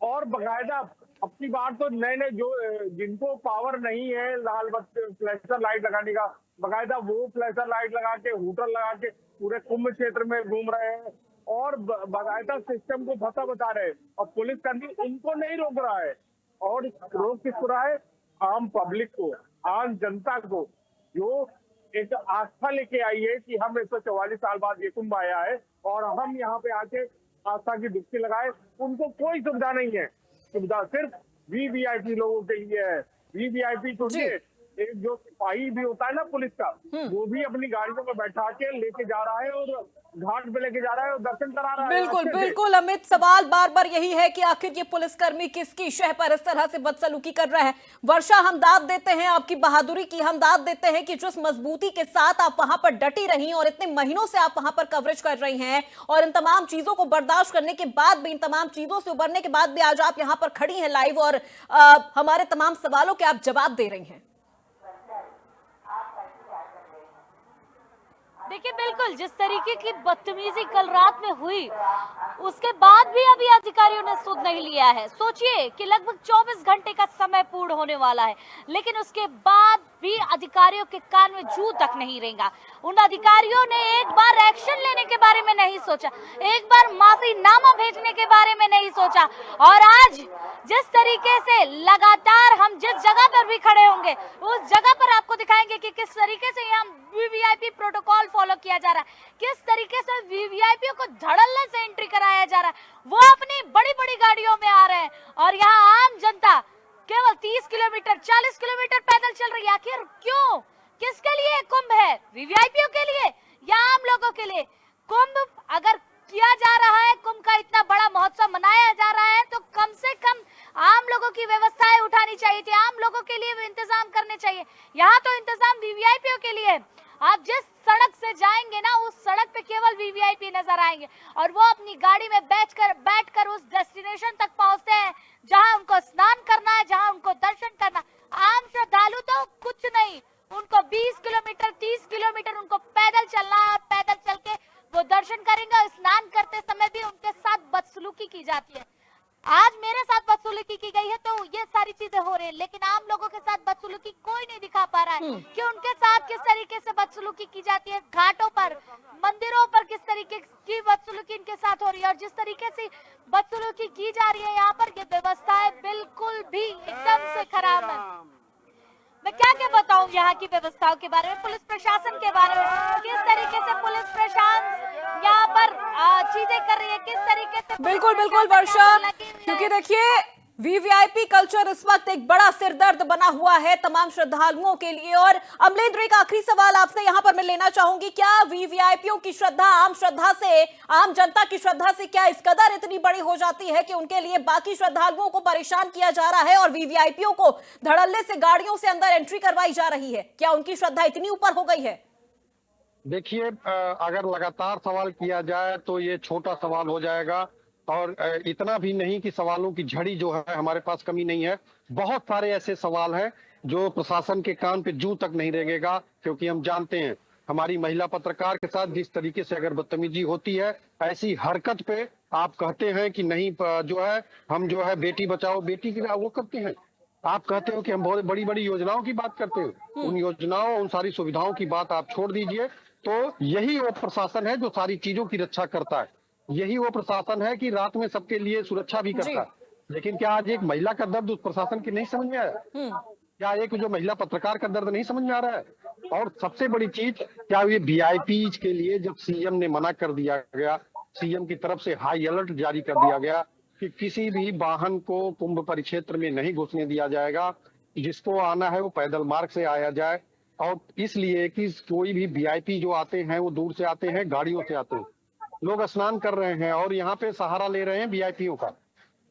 और बकायदा अब की बार तो नए नए जो जिनको पावर नहीं है लाल बत्ती फ्लैशर लाइट लगाने का, बकायदा वो फ्लैशर लाइट लगा के, हूटर लगा के पूरे कुंभ क्षेत्र में घूम रहे हैं और बकायदा सिस्टम को फंसा बता रहे हैं। और पुलिसकर्मी उनको नहीं रोक रहा है, और रोक किसको रहा है? आम पब्लिक को, आम जनता को, जो एक आस्था लेके आई है कि हम 144 साल बाद ये कुंभ आया है और हम यहाँ पे आके आस्था की डुबकी लगाए। उनको कोई सुविधा नहीं है, सुविधा सिर्फ वीवीआईपी लोगों के लिए है। वीवीआईपी छोड़िए, एक जो सिपाही भी होता है ना पुलिस का, वो भी अपनी गाड़ियों में बैठा के लेके जा रहा है और घाट पे लेके जा रहा है और दर्शन करा रहा है। बिल्कुल बिल्कुल अमित, सवाल बार बार यही है कि आखिर ये पुलिसकर्मी किसकी शह पर इस तरह से बदसलूकी कर रहा है? वर्षा, हम दाद देते हैं आपकी बहादुरी की, हम दाद देते हैं कि जिस मजबूती के साथ आप वहां पर डटी रही और इतने महीनों से आप वहां पर कवरेज कर रही हैं और इन तमाम चीजों को बर्दाश्त करने के बाद भी, इन तमाम चीजों से उबरने के बाद भी आज आप यहाँ पर खड़ी हैं लाइव और हमारे तमाम सवालों के आप जवाब दे रही हैं। देखिए, बिल्कुल जिस तरीके की बदतमीजी कल रात में हुई, उसके बाद भी अभी अधिकारियों ने सुध नहीं लिया है। सोचिए कि लगभग 24 घंटे का समय पूर्ण होने वाला है, लेकिन उसके बाद भी अधिकारियों के कान में जू तक नहीं रेंगा। उन अधिकारियों ने एक बार एक्शन लेने के बारे में नहीं सोचा, एक बार माफीनामा भेजने के बारे में नहीं सोचा। और आज जिस तरीके से लगातार हम जिस जगह पर भी खड़े होंगे, उस जगह पर आपको दिखाएंगे कि किस तरीके से यहाँ वीवीआईपी प्रोटोकॉल फॉलो किया जा रहा है, किस तरीके से वीवीआईपी को धड़ल्ले से एंट्री कराया जा रहा है। वो अपनी बड़ी बड़ी गाड़ियों में आ रहे हैं और यहाँ आम जनता केवल 30 किलोमीटर 40 किलोमीटर पैदल चल रही है। आखिर क्यों? किसके लिए कुंभ है? वीवीआईपीओ के लिए या आम लोगों के लिए? कुंभ अगर किया जा रहा है, कुंभ का इतना बड़ा महोत्सव मनाया जा रहा है, तो कम से कम आम लोगों की व्यवस्थाएं उठानी चाहिए थी, आम लोगों के लिए भी इंतजाम करने चाहिए। यहाँ तो इंतजाम वीवीआईपीओ के लिए। आप जिस सड़क से जाएंगे ना, उस सड़क पे केवल वीवीआईपी नजर आएंगे और वो अपनी गाड़ी में बैठकर उस डेस्टिनेशन तक पहुंचते हैं जहां उनको स्नान करना है, जहां उनको दर्शन करना। आम श्रद्धालु तो कुछ नहीं, उनको 20 किलोमीटर 30 किलोमीटर उनको पैदल चलना है, पैदल चल के वो दर्शन करेंगे और स्नान करते समय भी उनके साथ बदसलूकी की जाती है। आज मेरे साथ बदसलूकी की गई है तो ये सारी चीजें हो रही है, लेकिन आम लोगों के साथ बदसलूकी कोई नहीं दिखा पा रहा है कि उनके साथ किस तरीके से बदसलूकी की जाती है। घाटों पर, मंदिरों पर किस तरीके की बदसलूकी इनके साथ हो रही है और जिस तरीके से बदसलूकी की जा रही है यहाँ पर, ये व्यवस्थाएं बिल्कुल भी एकदम से खराब है। मैं क्या क्या बताऊं यहाँ की व्यवस्थाओं के बारे में, पुलिस प्रशासन के बारे में, किस तरीके से पुलिस प्रशासन यहाँ पर चीजें कर रही है, किस तरीके से। बिल्कुल बिल्कुल वर्षा, क्योंकि देखिए वीवीआईपी कल्चर इस वक्त एक बड़ा सिरदर्द बना हुआ है तमाम श्रद्धालुओं के लिए। और अमलेंद्र, एक आखिरी सवाल आपसे यहाँ पर मैं लेना चाहूंगी, क्या वीवीआईपीओ की श्रद्धा आम श्रद्धा से, आम जनता की श्रद्धा से क्या इस कदर इतनी बड़ी हो जाती है कि उनके लिए बाकी श्रद्धालुओं को परेशान किया जा रहा है और वीवीआईपीओ को धड़ल्ले से गाड़ियों से अंदर एंट्री करवाई जा रही है? क्या उनकी श्रद्धा इतनी ऊपर हो गई है? देखिए, अगर लगातार सवाल किया जाए तो ये छोटा सवाल हो जाएगा और इतना भी नहीं कि सवालों की झड़ी जो है हमारे पास कमी नहीं है। बहुत सारे ऐसे सवाल हैं जो प्रशासन के कान पे जू तक नहीं रेंगेगा, क्योंकि हम जानते हैं हमारी महिला पत्रकार के साथ जिस तरीके से अगर बदतमीजी होती है, ऐसी हरकत पे आप कहते हैं कि नहीं जो है हम जो है बेटी बचाओ बेटी की वो करते हैं। आप कहते हो कि हम बहुत बड़ी बड़ी योजनाओं की बात करते हैं, उन योजनाओं उन सारी सुविधाओं की बात आप छोड़ दीजिए। तो यही वो प्रशासन है जो सारी चीजों की रक्षा करता है, यही वो प्रशासन है कि रात में सबके लिए सुरक्षा भी करता है। लेकिन क्या आज एक महिला का दर्द उस प्रशासन की नहीं समझ में आया? क्या एक जो महिला पत्रकार का दर्द नहीं समझ में आ रहा है? और सबसे बड़ी चीज, क्या ये वीआईपी के लिए जब सीएम ने मना कर दिया गया, सीएम की तरफ से हाई अलर्ट जारी कर दिया गया कि किसी भी वाहन को कुंभ परिक्षेत्र में नहीं घुसने दिया जाएगा, जिसको आना है वो पैदल मार्ग से आया जाए। और इसलिए कि कोई भी वीआईपी जो आते हैं वो दूर से आते हैं, गाड़ियों से आते हैं, लोग स्नान कर रहे हैं और यहाँ पे सहारा ले रहे हैं वीआईपीओ का।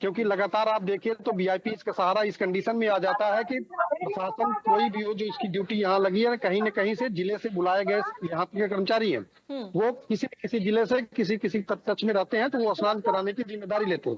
क्योंकि लगातार आप देखिए तो वीआईपी इसका सहारा इस कंडीशन में आ जाता है कि प्रशासन कोई भी हो जो इसकी ड्यूटी यहाँ लगी है, कहीं न कहीं से जिले से बुलाए गए यहाँ के कर्मचारी हैं, वो किसी न किसी जिले से किसी टच में रहते हैं, तो वो स्नान कराने की जिम्मेदारी लेते हैं।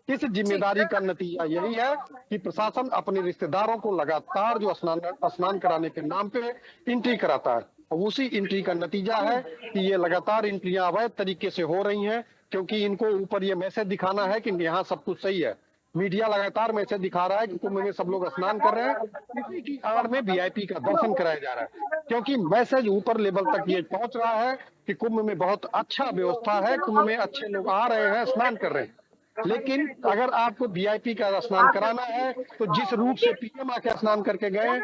इस जिम्मेदारी का नतीजा यही है कि प्रशासन अपने रिश्तेदारों को लगातार जो स्नान कराने के नाम पे एंट्री कराता है, और उसी एंट्री का नतीजा है कि ये लगातार एंट्रियां अवैध तरीके से हो रही हैं, क्योंकि इनको ऊपर ये मैसेज दिखाना है कि यहाँ सब कुछ सही है। मीडिया लगातार मैसेज दिखा रहा है कि कुंभ में सब लोग स्नान कर रहे हैं, इसी की आड़ में वीआईपी का दर्शन कराया जा रहा है, क्योंकि मैसेज ऊपर लेवल तक ये पहुंच रहा है कि कुंभ में बहुत अच्छा व्यवस्था है, कुंभ में अच्छे लोग आ रहे हैं, स्नान कर रहे हैं। लेकिन अगर आपको वीआईपी का स्नान कराना है तो जिस रूट से पीएम आके स्नान करके गए,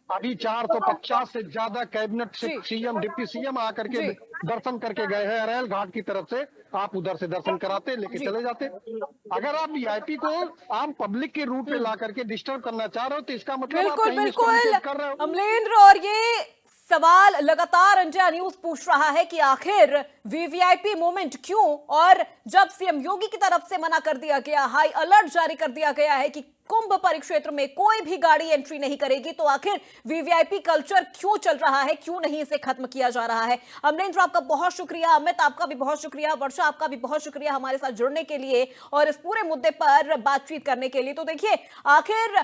अभी 450 से ज्यादा कैबिनेट से सीएम डिप्टी सीएम आकर के दर्शन करके गए हैं अरैल घाट की तरफ से, आप उधर से दर्शन कराते लेके चले जाते। अगर आप वीआईपी को आम पब्लिक के रूट पे ला करके डिस्टर्ब करना चाह रहे हो तो इसका मतलब आप कहीं मिसकम्युनिकेट कर रहे हो। अमलेंद्र, और ये सवाल लगातार इंडिया न्यूज पूछ रहा है कि आखिर वीवीआईपी मूवमेंट क्यों, और जब सीएम योगी की तरफ से मना कर दिया गया, हाई अलर्ट जारी कर दिया गया है कि कुंभ परिक्षेत्र में कोई भी गाड़ी एंट्री नहीं करेगी, तो आखिर वीवीआईपी कल्चर क्यों चल रहा है, क्यों नहीं इसे खत्म किया जा रहा है। अमलेंद्र, आपका बहुत शुक्रिया, अमित आपका भी बहुत शुक्रिया, वर्षा आपका भी बहुत शुक्रिया हमारे साथ जुड़ने के लिए और इस पूरे मुद्दे पर बातचीत करने के लिए। तो देखिए, आखिर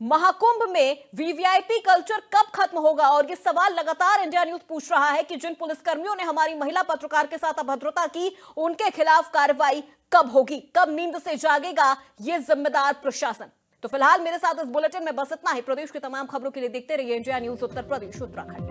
महाकुंभ में वीवीआईपी कल्चर कब खत्म होगा, और ये सवाल लगातार इंडिया न्यूज पूछ रहा है कि जिन पुलिसकर्मियों ने हमारी महिला पत्रकार के साथ अभद्रता की, उनके खिलाफ कार्रवाई कब होगी, कब नींद से जागेगा ये जिम्मेदार प्रशासन। तो फिलहाल मेरे साथ इस बुलेटिन में बस इतना ही। प्रदेश की तमाम खबरों के लिए देखते रहिए इंडिया न्यूज उत्तर प्रदेश उत्तराखंड।